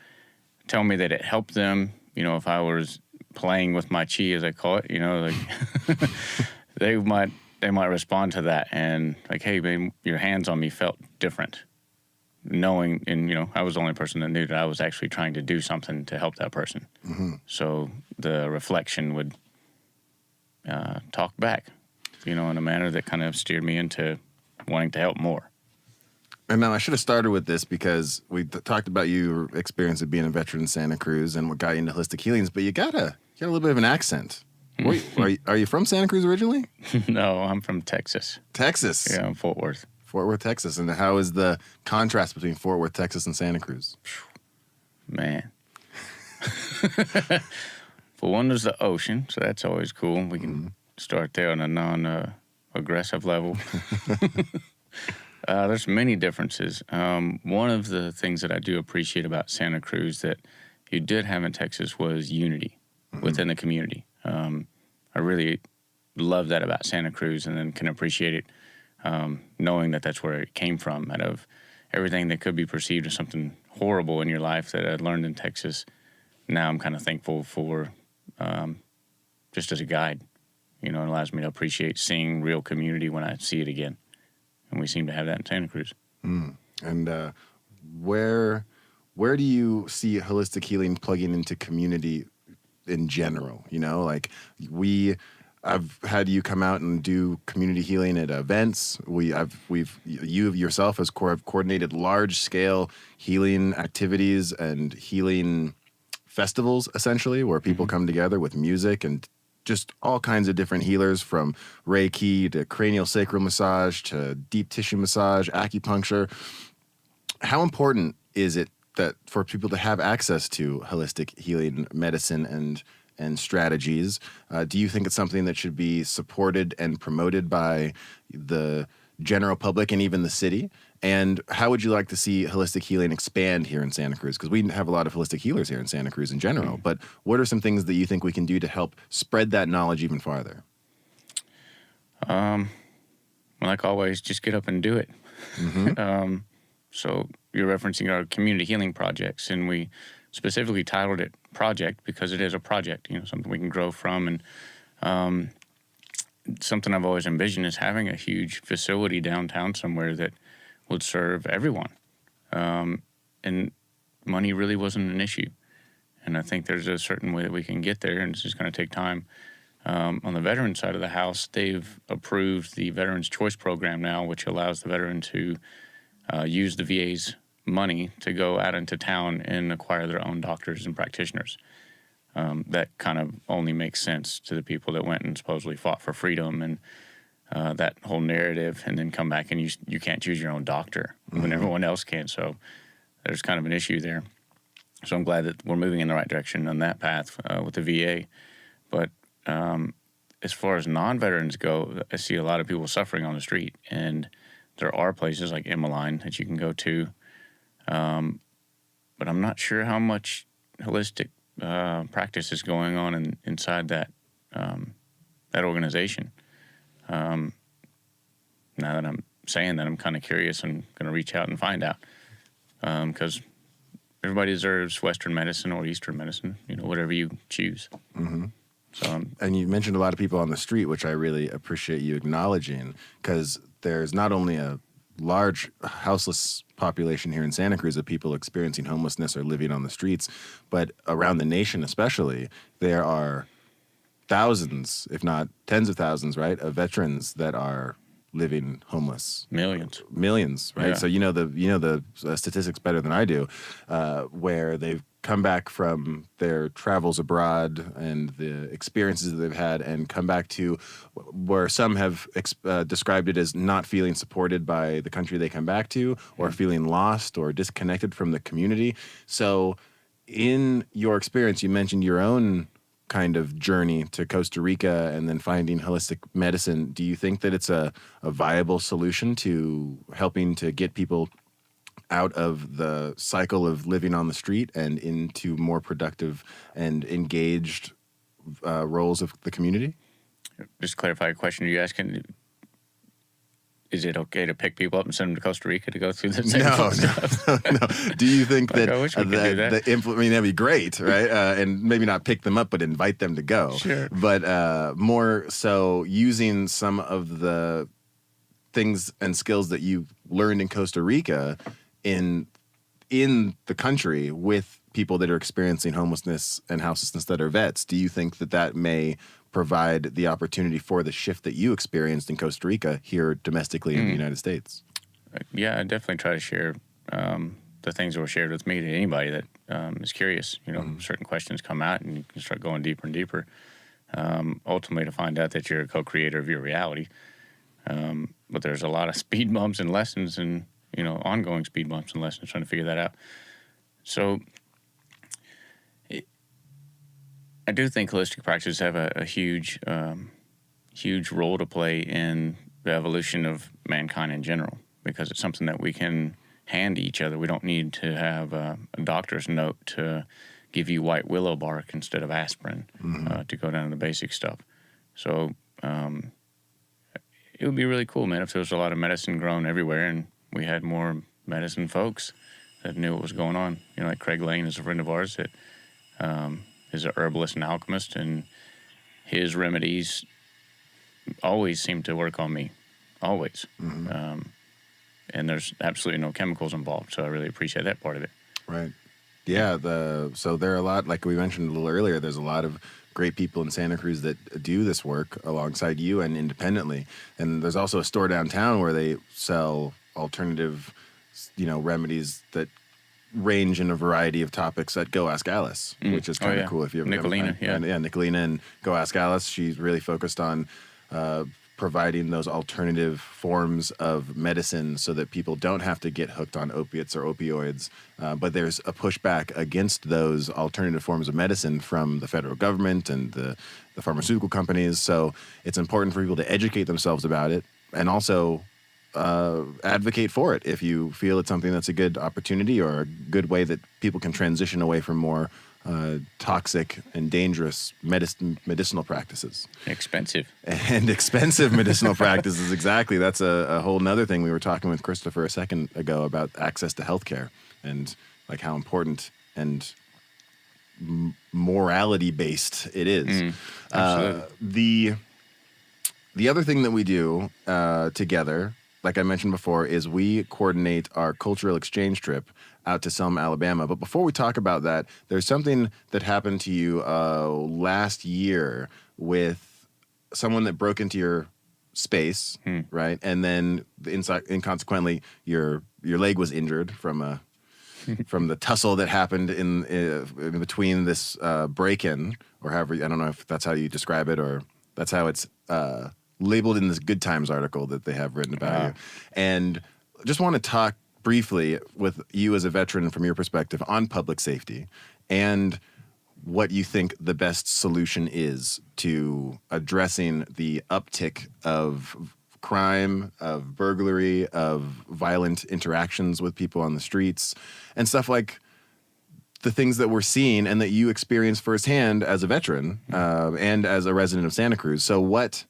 Speaker 5: tell me that it helped them. You know, if I was playing with my chi, as I call it, you know, like they might respond to that and like, hey, man, your hands on me felt different. Knowing, and you know, I was the only person that knew that I was actually trying to do something to help that person. Mm-hmm. So the reflection would talk back, you know, in a manner that kind of steered me into wanting to help more.
Speaker 1: And now I should have started with this because we talked about your experience of being a veteran in Santa Cruz and what got you into holistic healings, but you got a little bit of an accent. Are you from Santa Cruz originally?
Speaker 5: No, I'm from Texas.
Speaker 1: Texas?
Speaker 5: Yeah, I'm Fort Worth.
Speaker 1: Fort Worth, Texas. And how is the contrast between Fort Worth, Texas and Santa Cruz?
Speaker 5: Man. For one, there's the ocean, so that's always cool. We can start there on a non-aggressive level. There's many differences. One of the things that I do appreciate about Santa Cruz that you did have in Texas was unity within the community. I really love that about Santa Cruz, and then can appreciate it knowing that that's where it came from. Out of everything that could be perceived as something horrible in your life that I learned in Texas, now I'm kind of thankful for just as a guide. You know, it allows me to appreciate seeing real community when I see it again. And we seem to have that in Santa Cruz.
Speaker 1: And where do you see holistic healing plugging into community in general? You know, like I've had you come out and do community healing at events. You yourself have coordinated large scale healing activities and healing festivals, essentially, where people come together with music and just all kinds of different healers, from Reiki to cranial sacral massage to deep tissue massage, acupuncture. How important is it that for people to have access to holistic healing medicine and strategies? Do you think it's something that should be supported and promoted by the general public and even the city? And how would you like to see holistic healing expand here in Santa Cruz? Because we have a lot of holistic healers here in Santa Cruz in general, but what are some things that you think we can do to help spread that knowledge even farther?
Speaker 5: Like always, just get up and do it. So you're referencing our community healing projects, and we specifically titled it Project because it is a project, you know, something we can grow from. And something I've always envisioned is having a huge facility downtown somewhere that would serve everyone. And money really wasn't an issue. And I think there's a certain way that we can get there, and it's just going to take time. On the veteran side of the house, they've approved the Veterans Choice Program now, which allows the veteran to use the VA's money to go out into town and acquire their own doctors and practitioners. That kind of only makes sense to the people that went and supposedly fought for freedom and that whole narrative, and then come back and you can't choose your own doctor when everyone else can. So there's kind of an issue there. So I'm glad that we're moving in the right direction on that path with the VA. But as far as non-veterans go, I see a lot of people suffering on the street, and there are places like Emmeline that you can go to. But I'm not sure how much holistic practice is going on inside that organization. Now that I'm saying that, I'm kind of curious and going to reach out and find out, because everybody deserves Western medicine or Eastern medicine, you know, whatever you choose. So,
Speaker 1: and you mentioned a lot of people on the street, which I really appreciate you acknowledging, because there's not only a large houseless population here in Santa Cruz of people experiencing homelessness or living on the streets, but around the nation especially, there are thousands, if not tens of thousands, right, of veterans that are living homeless. Millions, right?
Speaker 5: Yeah.
Speaker 1: So you know the statistics better than I do, where they've come back from their travels abroad and the experiences that they've had, and come back to where some have described it as not feeling supported by the country they come back to, or feeling lost or disconnected from the community. So in your experience, you mentioned your own kind of journey to Costa Rica and then finding holistic medicine. Do you think that it's a viable solution to helping to get people out of the cycle of living on the street and into more productive and engaged roles of the community?
Speaker 5: Just to clarify a question, are you asking, is it okay to pick people up and send them to Costa Rica to go through the same stuff?
Speaker 1: No. Do you think
Speaker 5: Like,
Speaker 1: that
Speaker 5: I wish we could do that.
Speaker 1: I mean, that'd be great, right? And maybe not pick them up, but invite them to go.
Speaker 5: Sure.
Speaker 1: But more so using some of the things and skills that you've learned in Costa Rica in the country with people that are experiencing homelessness and houselessness that are vets. Do you think that that may provide the opportunity for the shift that you experienced in Costa Rica here domestically in the United States?
Speaker 5: Yeah, I definitely try to share the things that were shared with me to anybody that is curious. Certain questions come out and you can start going deeper and deeper. Ultimately, to find out that you're a co-creator of your reality. But there's a lot of speed bumps and lessons and, ongoing speed bumps and lessons trying to figure that out. So I do think holistic practices have a huge role to play in the evolution of mankind in general, because it's something that we can hand to each other. We don't need to have a doctor's note to give you white willow bark instead of aspirin to go down to the basic stuff. So it would be really cool, man, if there was a lot of medicine grown everywhere and we had more medicine folks that knew what was going on. Like Craig Lane is a friend of ours that is a herbalist and alchemist, and his remedies always seem to work on me, always. And there's absolutely no chemicals involved, so I really appreciate that part of it.
Speaker 1: Right. Yeah. So there are a lot, like we mentioned a little earlier, there's a lot of great people in Santa Cruz that do this work alongside you and independently. And there's also a store downtown where they sell alternative, remedies that range in a variety of topics at Go Ask Alice, which is kind of cool if you ever
Speaker 5: Nicolina,
Speaker 1: Nicolina and Go Ask Alice. She's really focused on providing those alternative forms of medicine so that people don't have to get hooked on opiates or opioids. But there's a pushback against those alternative forms of medicine from the federal government and the pharmaceutical companies. So it's important for people to educate themselves about it and also advocate for it if you feel it's something that's a good opportunity or a good way that people can transition away from more toxic and dangerous medicinal practices.
Speaker 5: Expensive
Speaker 1: medicinal practices, exactly. That's a whole nother thing. We were talking with Christopher a second ago about access to healthcare and like how important and morality-based it is.
Speaker 5: Absolutely.
Speaker 1: The other thing that we do together, like I mentioned before, is we coordinate our cultural exchange trip out to Selma, Alabama. But before we talk about that, there's something that happened to you last year with someone that broke into your space, right? And then inconsequently, your leg was injured from the tussle that happened in between this break-in, or however, I don't know if that's how you describe it, or that's how it's labeled in this Good Times article that they have written about you. And just want to talk briefly with you as a veteran from your perspective on public safety and what you think the best solution is to addressing the uptick of crime, of burglary, of violent interactions with people on the streets, and stuff like the things that we're seeing and that you experience firsthand as a veteran and as a resident of Santa Cruz. So what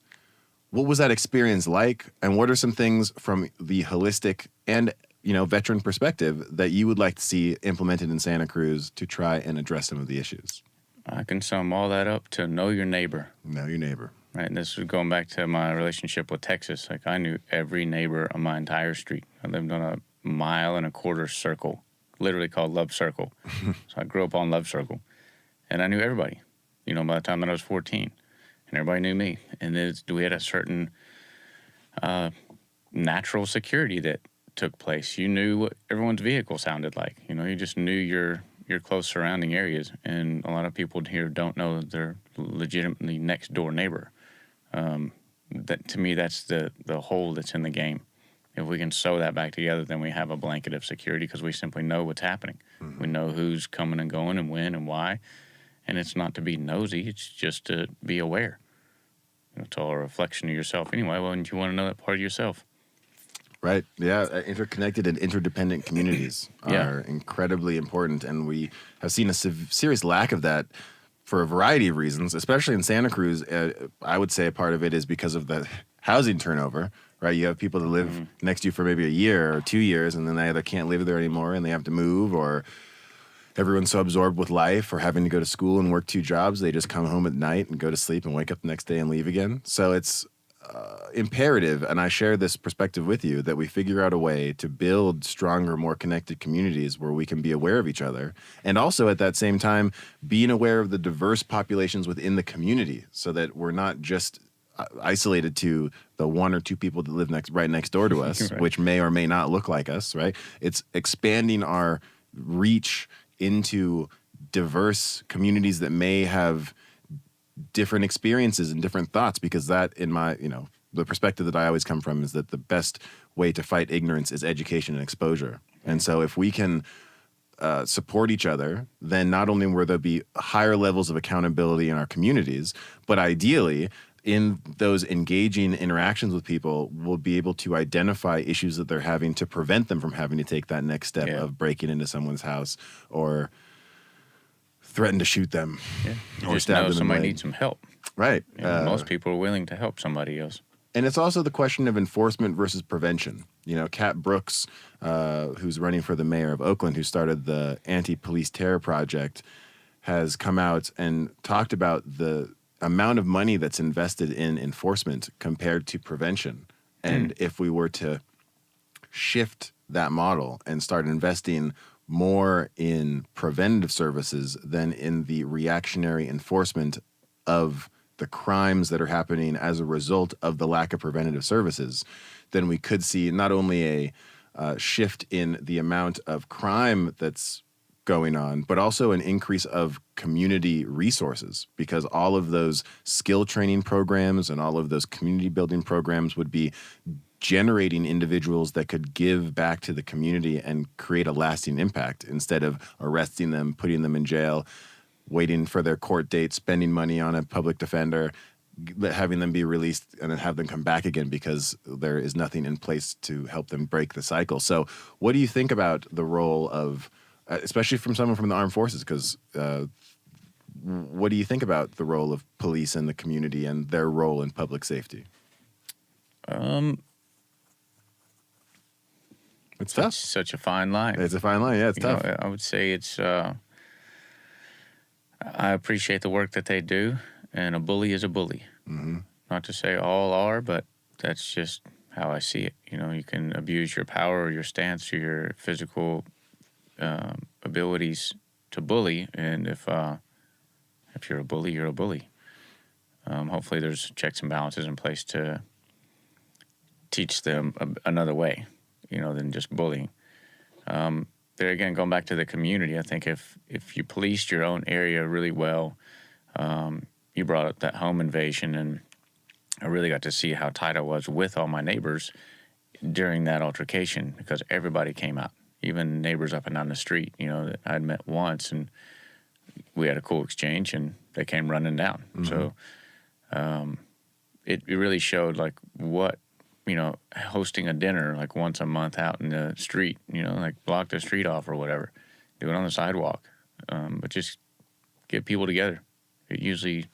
Speaker 1: was that experience like, and what are some things from the holistic and veteran perspective that you would like to see implemented in Santa Cruz to try and address some of the issues?
Speaker 5: I can sum all that up to know your neighbor.
Speaker 1: Know your neighbor.
Speaker 5: Right, and this is going back to my relationship with Texas. Like, I knew every neighbor on my entire street. I lived on a 1.25 mile circle, literally called Love Circle. So I grew up on Love Circle, and I knew everybody, by the time that I was 14. And everybody knew me. And we had a certain natural security that took place. You knew what everyone's vehicle sounded like. You just knew your close surrounding areas. And a lot of people here don't know that they're legitimately next door neighbor. That to me, that's the hole that's in the game. If we can sew that back together, then we have a blanket of security because we simply know what's happening. We know who's coming and going and when and why. And it's not to be nosy. It's just to be aware. It's all a reflection of yourself anyway. Well, wouldn't you want to know that part of yourself?
Speaker 1: Right. Yeah. Interconnected and interdependent communities are incredibly important. And we have seen a serious lack of that for a variety of reasons, especially in Santa Cruz. I would say a part of it is because of the housing turnover, right? You have people that live next to you for maybe a year or 2 years, and then they either can't live there anymore and they have to move, or everyone's so absorbed with life or having to go to school and work 2 jobs, they just come home at night and go to sleep and wake up the next day and leave again. So it's imperative, and I share this perspective with you, that we figure out a way to build stronger, more connected communities where we can be aware of each other, and also at that same time being aware of the diverse populations within the community, so that we're not just isolated to the 1 or 2 people that live right next door to us,
Speaker 5: Right.
Speaker 1: which may or may not look like us, right? It's expanding our reach into diverse communities that may have different experiences and different thoughts, because that, in my, the perspective that I always come from is that the best way to fight ignorance is education and exposure. And so if we can support each other, then not only will there be higher levels of accountability in our communities, but ideally in those engaging interactions with people, we'll be able to identify issues that they're having to prevent them from having to take that next step of breaking into someone's house or threaten to shoot them,
Speaker 5: You
Speaker 1: or
Speaker 5: just
Speaker 1: stab
Speaker 5: know
Speaker 1: them in the
Speaker 5: somebody
Speaker 1: leg.
Speaker 5: needs some help.
Speaker 1: Right.
Speaker 5: Most people are willing to help somebody else.
Speaker 1: And it's also the question of enforcement versus prevention. Kat Brooks, who's running for the mayor of Oakland, who started the Anti-Police Terror Project, has come out and talked about the amount of money that's invested in enforcement compared to prevention. And if we were to shift that model and start investing more in preventative services than in the reactionary enforcement of the crimes that are happening as a result of the lack of preventative services, then we could see not only a shift in the amount of crime that's going on, but also an increase of community resources, because all of those skill training programs and all of those community building programs would be generating individuals that could give back to the community and create a lasting impact, instead of arresting them, putting them in jail, waiting for their court date, spending money on a public defender, having them be released, and then have them come back again because there is nothing in place to help them break the cycle. So what do you think about the role of, especially from someone from the armed forces, because what do you think about the role of police in the community and their role in public safety? It's tough.
Speaker 5: It's such a fine line.
Speaker 1: It's a fine line. Yeah, it's
Speaker 5: You
Speaker 1: tough.
Speaker 5: know, I would say it's. I appreciate the work that they do, and a bully is a bully.
Speaker 1: Mm-hmm.
Speaker 5: Not to say all are, but that's just how I see it. You can abuse your power or your stance or your physical abilities to bully, and if you're a bully, you're a bully. Hopefully, there's checks and balances in place to teach them another way, than just bullying. There again, going back to the community, I think if you policed your own area really well, you brought up that home invasion, and I really got to see how tight I was with all my neighbors during that altercation, because everybody came out, even neighbors up and down the street, that I'd met once, and we had a cool exchange, and they came running down. Mm-hmm. So it really showed like what, hosting a dinner like once a month out in the street, like block the street off or whatever, do it on the sidewalk, but just get people together. It usually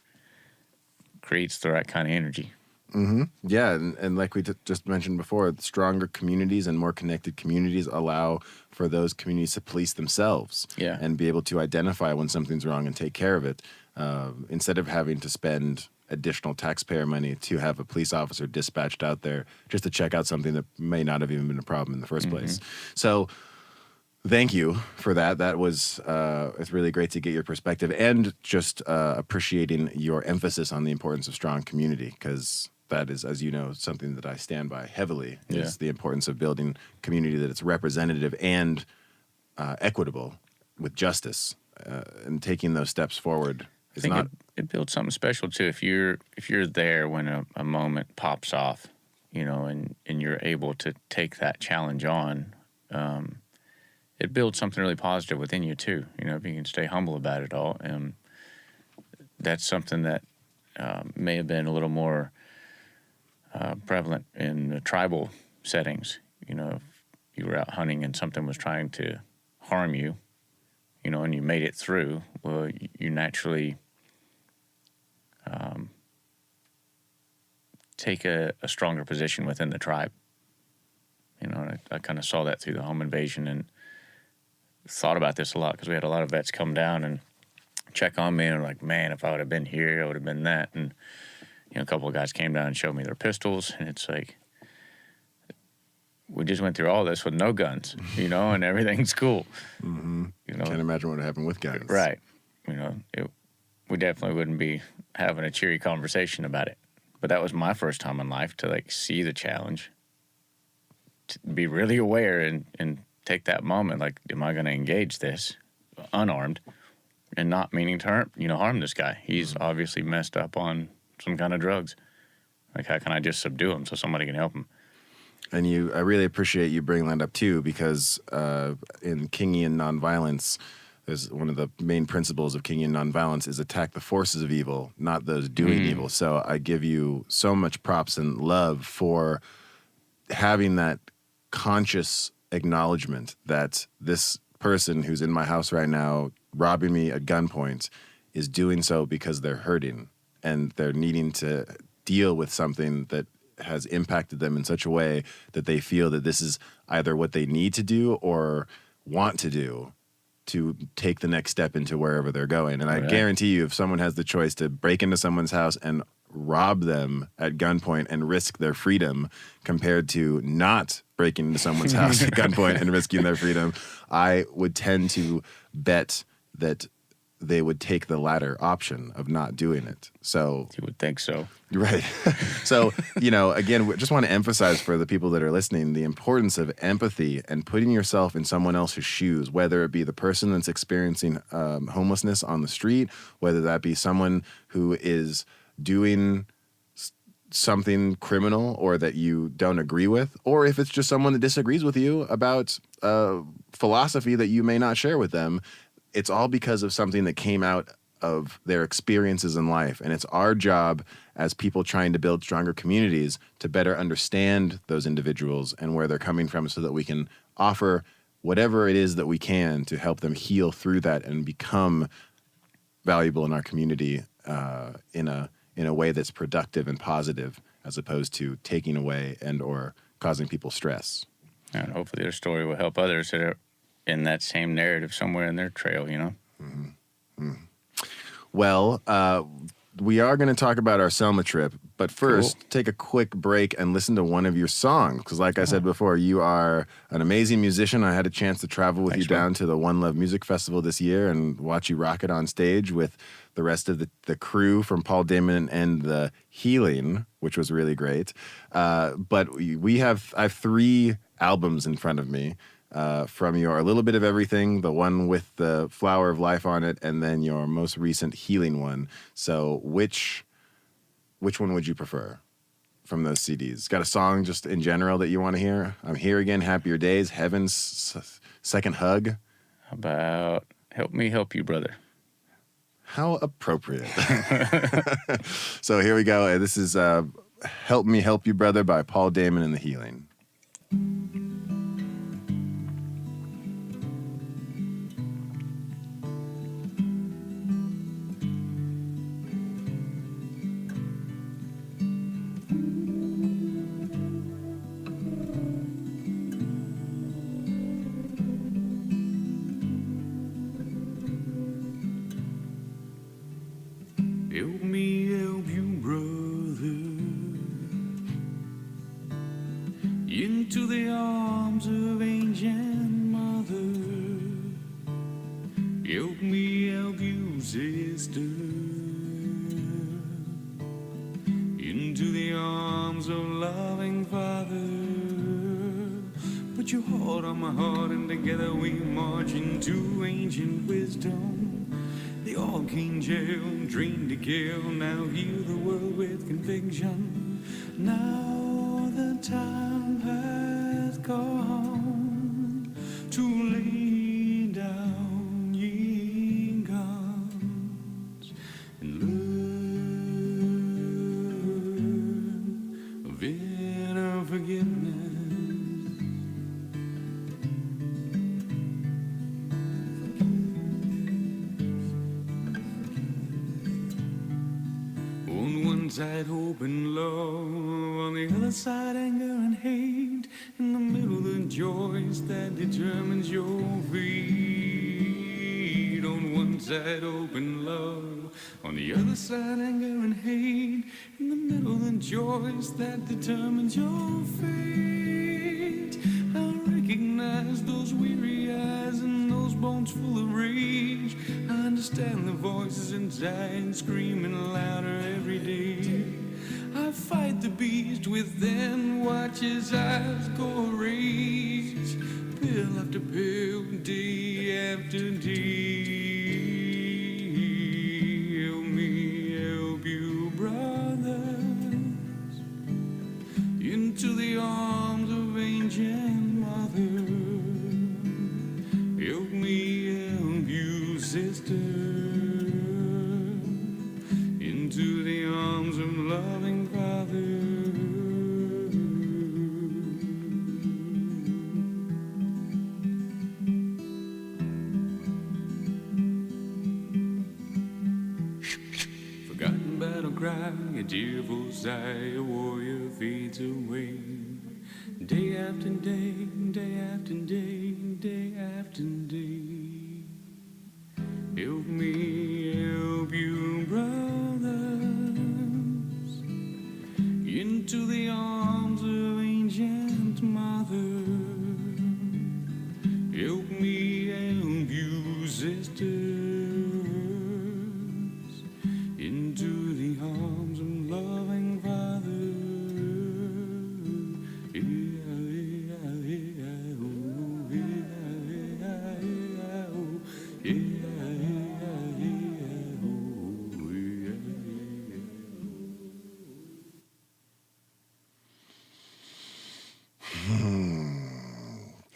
Speaker 5: creates the right kind of energy.
Speaker 1: Mm-hmm. Yeah, and like we just mentioned before, stronger communities and more connected communities allow for those communities to police themselves, and be able to identify when something's wrong and take care of it, instead of having to spend additional taxpayer money to have a police officer dispatched out there just to check out something that may not have even been a problem in the first place. So thank you for that. That was it's really great to get your perspective, and just appreciating your emphasis on the importance of strong community, because that is, as you know, something that I stand by heavily, is the importance of building community that it's representative and equitable with justice, and taking those steps forward.
Speaker 5: I think it builds something special too. If you're there when a moment pops off, and you're able to take that challenge on, it builds something really positive within you too. If you can stay humble about it all, and that's something that may have been a little more prevalent in the tribal settings. If you were out hunting and something was trying to harm you, and you made it through, well, you naturally take a stronger position within the tribe. I kind of saw that through the home invasion and thought about this a lot because we had a lot of vets come down and check on me and were like, man, if I would have been here, I would have been that. And, a couple of guys came down and showed me their pistols, and it's like, we just went through all this with no guns, and everything's cool.
Speaker 1: Mm-hmm. Can't imagine what would happen with guns.
Speaker 5: Right. We definitely wouldn't be having a cheery conversation about it. But that was my first time in life to see the challenge, to be really aware and take that moment. Like, am I going to engage this unarmed and not meaning to harm this guy? He's obviously messed up on some kind of drugs. Like, how can I just subdue him so somebody can help him?
Speaker 1: And I really appreciate you bringing that up too, because in Kingian nonviolence, there's one of the main principles of Kingian nonviolence is attack the forces of evil, not those doing evil. So I give you so much props and love for having that conscious acknowledgement that this person who's in my house right now, robbing me at gunpoint, is doing so because they're hurting and they're needing to deal with something that has impacted them in such a way that they feel that this is either what they need to do or want to do to take the next step into wherever they're going. And I guarantee you, if someone has the choice to break into someone's house and rob them at gunpoint and risk their freedom compared to not breaking into someone's house at gunpoint and risking their freedom, I would tend to bet that they would take the latter option of not doing it. So
Speaker 5: you would think so.
Speaker 1: Right. So, again, we just want to emphasize for the people that are listening the importance of empathy and putting yourself in someone else's shoes, whether it be the person that's experiencing homelessness on the street, whether that be someone who is doing something criminal or that you don't agree with, or if it's just someone that disagrees with you about philosophy that you may not share with them. It's all because of something that came out of their experiences in life. And it's our job as people trying to build stronger communities to better understand those individuals and where they're coming from so that we can offer whatever it is that we can to help them heal through that and become valuable in our community in a way that's productive and positive, as opposed to taking away and or causing people stress.
Speaker 5: And hopefully their story will help others that are in that same narrative somewhere in their trail,
Speaker 1: Mm-hmm. Mm-hmm. Well, we are going to talk about our Selma trip, but first, take a quick break and listen to one of your songs. Because like I said before, you are an amazing musician. I had a chance to travel with you down to the One Love Music Festival this year and watch you rock it on stage with the rest of the crew from Paul Damon and The Healing, which was really great. But I have 3 albums in front of me. From your A Little Bit of Everything, the one with the Flower of Life on it, and then your most recent Healing one. So which one would you prefer from those CDs? Got a song just in general that you want to hear? I'm Here Again, Happier Days, Heaven's Second Hug.
Speaker 5: How about Help Me Help You, Brother?
Speaker 1: How appropriate. So here we go. This is Help Me Help You, Brother by Paul Damon and The Healing.
Speaker 4: Help me help you, brother, into the arms of ancient mother. Help me help you, sister, into the arms of loving father. Put your heart on my heart and together we march into ancient wisdom. The archangel dreamed to kill, now heal the world with conviction. Now the time has come to lay down ye guns and learn of inner forgiveness. side hope and love, on the other side anger and hate, in the middle the joys that determines your fate. On one side hope and love, on the other side anger and hate, in the middle the joys that determines your fate. I recognize those weary eyes and those bones full of rage. I understand the voices inside screaming louder every day. I fight the beast within, watch his eyes go rage. Pill after pill, day after day. Help me help you, brothers, into the arms of ancient mother. Help me help you, sister, into the arms of loving Father. Forgotten battle cry, a tearful sigh, a warrior fades away. Day after day, day after day, day after day. Help me help you, brothers, into the arms of ancient mother. Help me help you, sisters, into the arms of loving Father.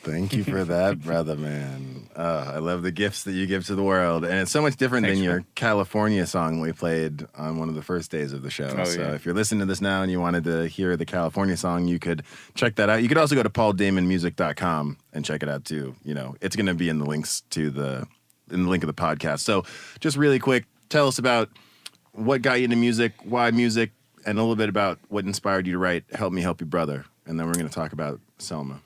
Speaker 1: Thank you for that, brother, man. I love the gifts that you give to the world. And it's so much different than your California song we played on one of the first days of the show.
Speaker 5: Oh,
Speaker 1: so
Speaker 5: yeah.
Speaker 1: if you're listening to this now and you wanted to hear the California song, you could check that out. You could also go to pauldamonmusic.com and check it out too. You know, it's going to be in the links to in the link of the podcast. So just really quick, tell us about what got you into music, why music, and a little bit about what inspired you to write Help Me Help You Brother. And then we're going to talk about Selma.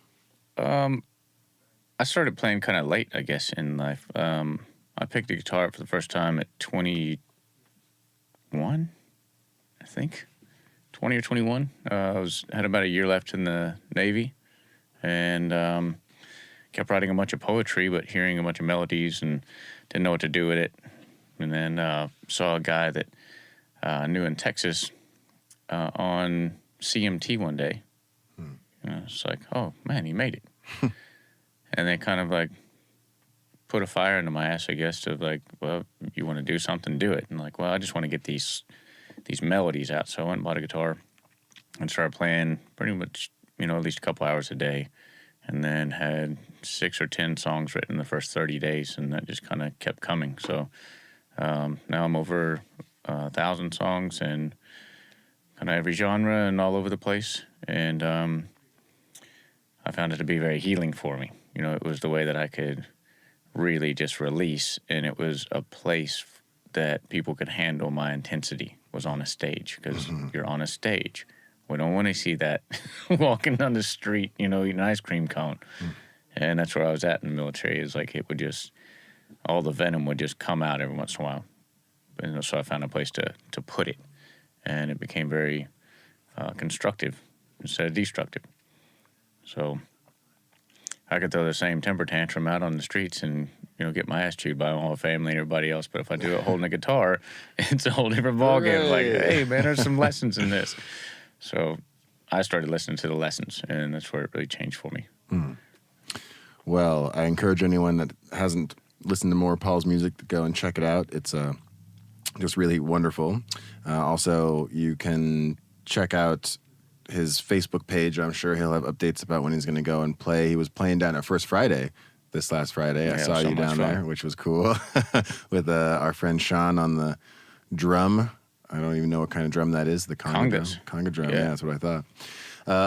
Speaker 5: I started playing kind of late, I guess, in life. I picked the guitar up for the first time at 21, I think. 20 or 21. I had about a year left in the Navy, and kept writing a bunch of poetry, but hearing a bunch of melodies and didn't know what to do with it. And then saw a guy that I knew in Texas on CMT one day. And I was like, oh, man, he made it. And they kind of like put a fire into my ass, I guess, to like, well, you want to do something, do it. And like, well, I just want to get these melodies out. So I went and bought a guitar and started playing pretty much, at least a couple hours a day. And then had 6 or 10 songs written the first 30 days, and that just kind of kept coming. So now I'm over 1,000 songs and kind of every genre and all over the place. And I found it to be very healing for me. It was the way that I could really just release, and it was a place that people could handle my intensity, was on a stage, because you're on a stage. We don't want to see that walking down the street, eating an ice cream cone. And that's where I was at in the military. It's like it would just, all the venom would just come out every once in a while. And so I found a place to put it, and it became very constructive instead of destructive. So I could throw the same temper tantrum out on the streets and, get my ass chewed by my whole family and everybody else. But if I do it holding a guitar, it's a whole different ballgame. Like, hey, man, there's some lessons in this. So I started listening to the lessons, and that's where it really changed for me.
Speaker 1: Well, I encourage anyone that hasn't listened to more of Paul's music to go and check it out. It's just really wonderful. Also, you can check out his Facebook page. I'm sure he'll have updates about when he's going to go and play. He was playing down at First Friday this last Friday.
Speaker 5: Yeah,
Speaker 1: I saw you down there, which was cool, with our friend Sean on the drum. I don't even know what kind of drum that is. The conga drum. Conga drum, yeah, that's what I thought.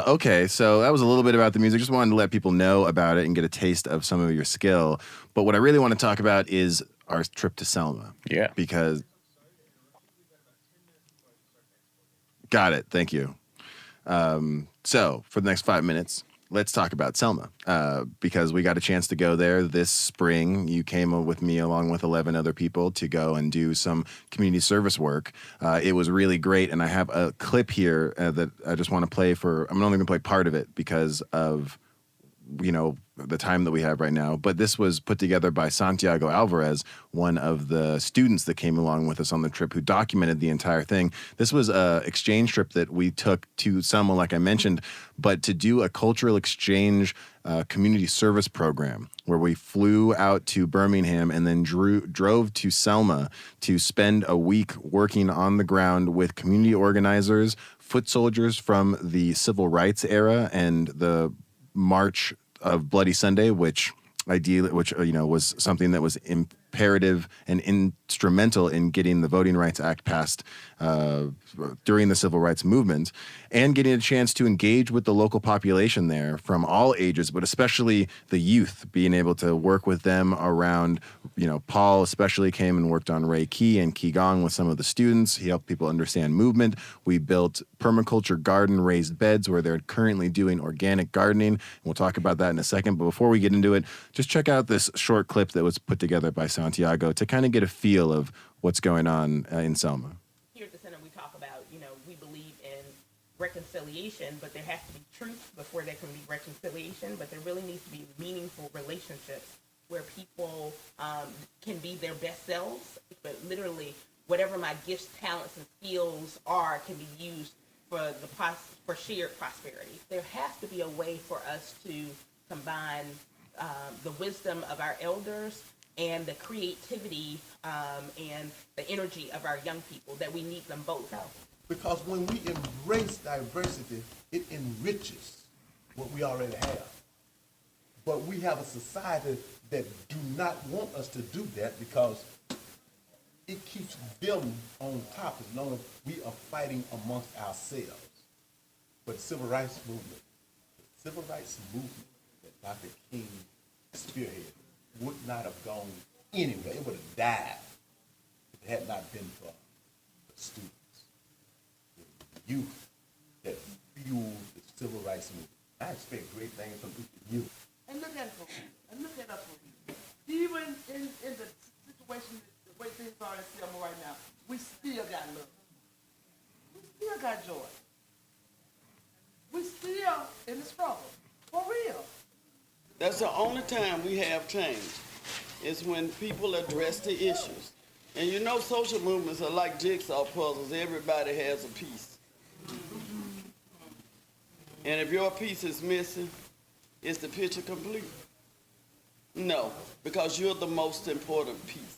Speaker 1: Okay, so that was a little bit about the music. Just wanted to let people know about it and get a taste of some of your skill. But what I really want to talk about is our trip to Selma.
Speaker 5: Yeah.
Speaker 1: Because... Got it. Thank you. So for the next 5 minutes, let's talk about Selma, because we got a chance to go there this spring. You came with me along with 11 other people to go and do some community service work. It was really great, and I have a clip here that I just want to play for. I'm only going to play part of it because of, the time that we have right now. But this was put together by Santiago Alvarez, one of the students that came along with us on the trip, who documented the entire thing. This was an exchange trip that we took to Selma, like I mentioned, but to do a cultural exchange community service program where we flew out to Birmingham and then drove to Selma to spend a week working on the ground with community organizers, foot soldiers from the civil rights era and the March of Bloody Sunday, which was something that was imperative and instrumental in getting the Voting Rights Act passed during the civil rights movement, and getting a chance to engage with the local population there from all ages, but especially the youth, being able to work with them around, Paul especially came and worked on Reiki and Qigong with some of the students. He helped people understand movement. We built permaculture garden raised beds where they're currently doing organic gardening. We'll talk about that in a second. But before we get into it, just check out this short clip that was put together by Santiago to kind of get a feel of what's going on in Selma.
Speaker 6: Here at the center, we talk about, we believe in reconciliation, but there has to be truth before there can be reconciliation. But there really needs to be meaningful relationships where people can be their best selves, but literally whatever my gifts, talents, and skills are can be used for shared prosperity. There has to be a way for us to combine the wisdom of our elders and the creativity and the energy of our young people, that we need them both.
Speaker 7: Because when we embrace diversity, it enriches what we already have. But we have a society that do not want us to do that because it keeps building on top as long as we are fighting amongst ourselves. But the civil rights movement that Dr. King spearheaded would not have gone anywhere. It would have died if it had not been for the students, the youth that fueled the civil rights movement. I expect great things from you.
Speaker 8: And look at us. Even in the situation, the way things are in Selma right now, we still got love. We still got joy. We still in the struggle, for real.
Speaker 9: That's the only time we have change, is when people address the issues. And social movements are like jigsaw puzzles. Everybody has a piece. And if your piece is missing, is the picture complete? No, because you're the most important piece.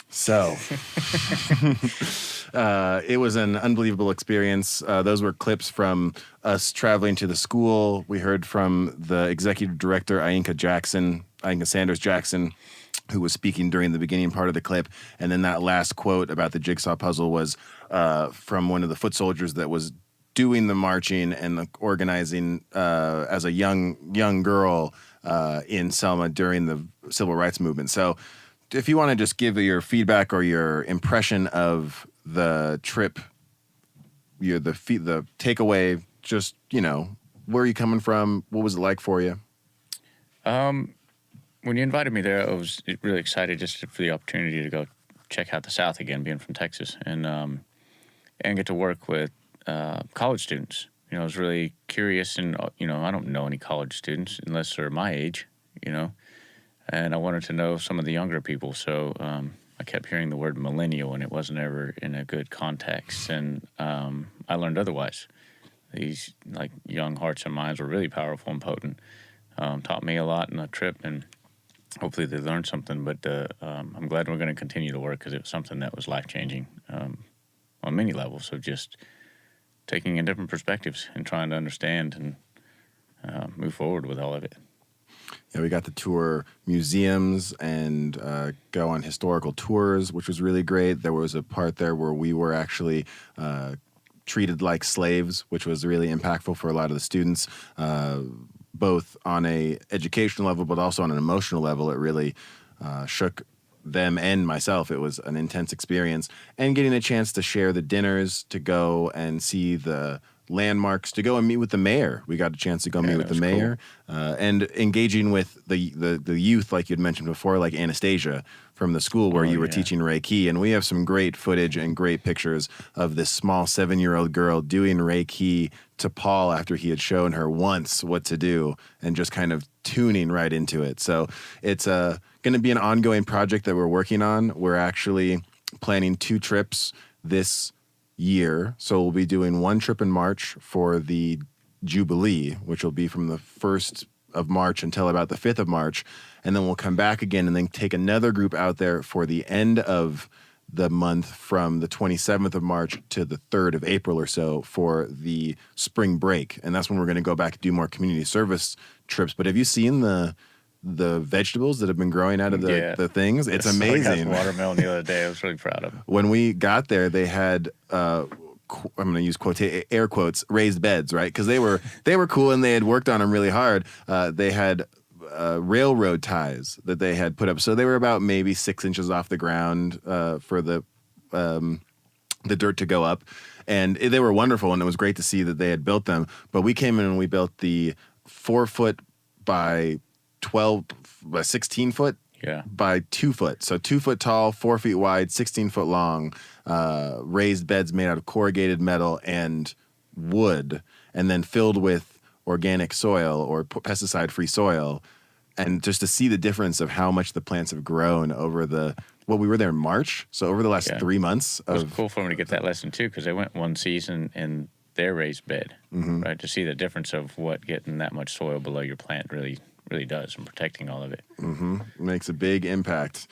Speaker 1: So, it was an unbelievable experience. Those were clips from us traveling to the school. We heard from the executive director, Ainka Sanders Jackson, who was speaking during the beginning part of the clip. And then that last quote about the jigsaw puzzle was from one of the foot soldiers that was doing the marching and the organizing as a young girl in Selma during the civil rights movement. So if you want to just give your feedback or your impression of the trip, the takeaway, just, where are you coming from? What was it like for you?
Speaker 5: When you invited me there, I was really excited just for the opportunity to go check out the South again, being from Texas, and get to work with college students. I was really curious, and I don't know any college students unless they're my age, and I wanted to know some of the younger people. So I kept hearing the word millennial, and it wasn't ever in a good context. And I learned otherwise. These young hearts and minds were really powerful and potent. Taught me a lot in the trip, and hopefully they learned something. But I'm glad we're going to continue to work because it was something that was life-changing on many levels of just taking in different perspectives and trying to understand and move forward with all of it.
Speaker 1: Yeah, we got to tour museums and go on historical tours, which was really great. There was a part there where we were actually treated like slaves, which was really impactful for a lot of the students, both on a educational level, but also on an emotional level. It really shook them and myself, it was an intense experience. And getting a chance to share the dinners, to go and see the landmarks, to go and meet with the mayor. We got a chance to go meet with the mayor, and engaging with the youth, like you'd mentioned before, like Anastasia from the school where you were teaching Reiki. And we have some great footage and great pictures of this small 7-year-old girl doing Reiki to Paul after he had shown her once what to do and just kind of tuning right into it. So it's going to be an ongoing project that we're working on. We're actually planning 2 trips this year. So we'll be doing 1 trip in March for the Jubilee, which will be from the 1st of March until about the 5th of March. And then we'll come back again and then take another group out there for the end of the month from the 27th of March to the 3rd of April or so for the spring break. And that's when we're going to go back and do more community service trips. But have you seen the vegetables that have been growing out of the things? It's amazing.
Speaker 5: I got some watermelon the other day. I was really proud of them.
Speaker 1: When we got there, they had, I'm going to use air quotes, raised beds, right? Because they were cool and they had worked on them really hard. They had railroad ties that they had put up. So they were about maybe 6 inches off the ground for the dirt to go up. And they were wonderful, and it was great to see that they had built them. But we came in and we built the 4-foot by 12 by 16 foot by 2 foot. So 2 foot tall, 4 feet wide, 16 foot long, raised beds made out of corrugated metal and wood, and then filled with organic soil or pesticide-free soil. And just to see the difference of how much the plants have grown over we were there in March. So over the last 3 months.
Speaker 5: It was cool for me to get that lesson too, because I went one season in their raised bed, right? To see the difference of what getting that much soil below your plant really does and protecting all of it.
Speaker 1: Makes a big impact.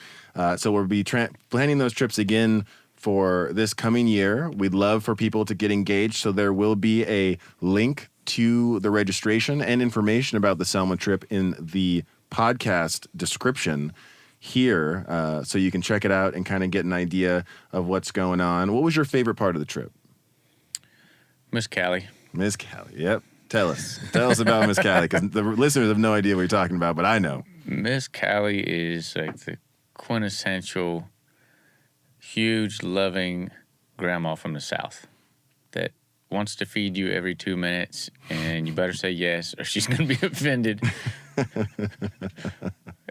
Speaker 1: So we'll be planning those trips again for this coming year. We'd love for people to get engaged. So there will be a link to the registration and information about the Selma trip in the podcast description here. So you can check it out and kind of get an idea of what's going on. What was your favorite part of the trip?
Speaker 5: Miss Callie.
Speaker 1: Miss Callie, yep. Tell us about Miss Callie, because the listeners have no idea what you're talking about, but I know.
Speaker 5: Miss Callie is like the quintessential, huge, loving grandma from the South that wants to feed you every 2 minutes, and you better say yes or she's going to be offended.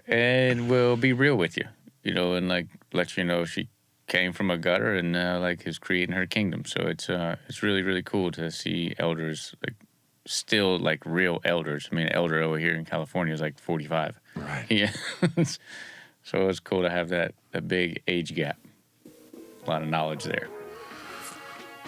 Speaker 5: And will be real with you, and like let you know she came from a gutter and like is creating her kingdom. So it's really, really cool to see elders still like real elders. I mean, elder over here in California is like 45.
Speaker 1: Right.
Speaker 5: Yeah. So it's cool to have that big age gap. A lot of knowledge there.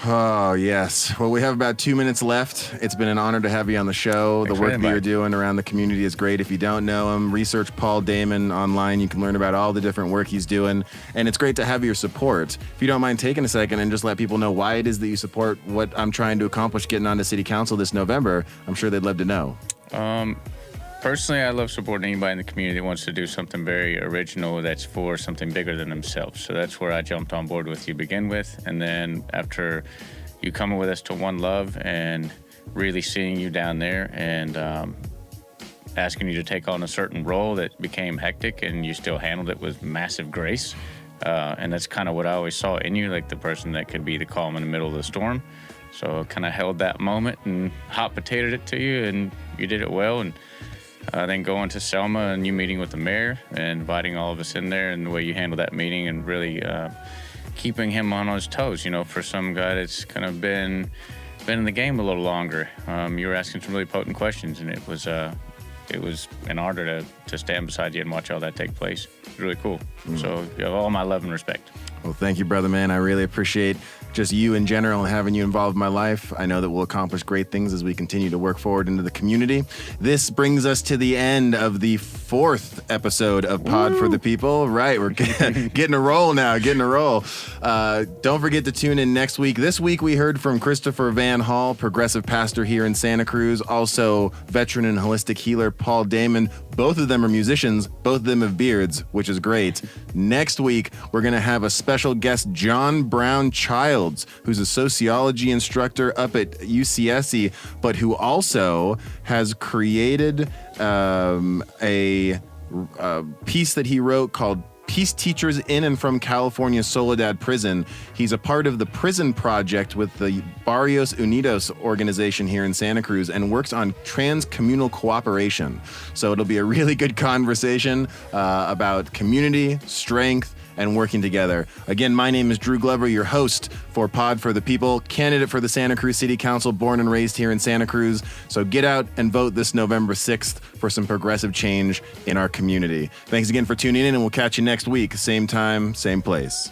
Speaker 1: Oh, yes. Well, we have about 2 minutes left. It's been an honor to have you on the show.
Speaker 5: Thanks
Speaker 1: the work that you're doing around the community is great. If you don't know him, research Paul Damon online. You can learn about all the different work he's doing. And it's great to have your support. If you don't mind taking a second and just let people know why it is that you support what I'm trying to accomplish getting onto City Council this November, I'm sure they'd love to know.
Speaker 5: Personally, I love supporting anybody in the community that wants to do something very original that's for something bigger than themselves. So that's where I jumped on board with you to begin with. And then after you coming with us to One Love and really seeing you down there and asking you to take on a certain role that became hectic and you still handled it with massive grace. And that's kind of what I always saw in you, like the person that could be the calm in the middle of the storm. So I kind of held that moment and hot potatoed it to you, and you did it well. And then going to Selma and you meeting with the mayor and inviting all of us in there, and the way you handled that meeting and really keeping him on his toes. For some guy that's kind of been in the game a little longer, you were asking some really potent questions, and it was an honor to stand beside you and watch all that take place. It was really cool. So you have all my love and respect.
Speaker 1: Well, thank you, brother, man. I really appreciate just you in general and having you involved in my life. I know that we'll accomplish great things as we continue to work forward into the community. This brings us to the end of the 4th episode of Pod for the People. Right, we're getting a roll now, Don't forget to tune in next week. This week we heard from Christopher Van Hall, progressive pastor here in Santa Cruz, also veteran and holistic healer Paul Damon. Both of them are musicians. Both of them have beards, which is great. Next week, we're going to have a special guest, John Brown Childs, who's a sociology instructor up at UCSC, but who also has created a piece that he wrote called peace teachers in and from California's Soledad prison. He's a part of the Prison Project with the Barrios Unidos organization here in Santa Cruz and works on trans-communal cooperation. So it'll be a really good conversation about community, strength, and working together. Again, my name is Drew Glover, your host for Pod for the People, candidate for the Santa Cruz City Council, born and raised here in Santa Cruz. So get out and vote this November 6th for some progressive change in our community. Thanks again for tuning in, and we'll catch you next week, same time, same place.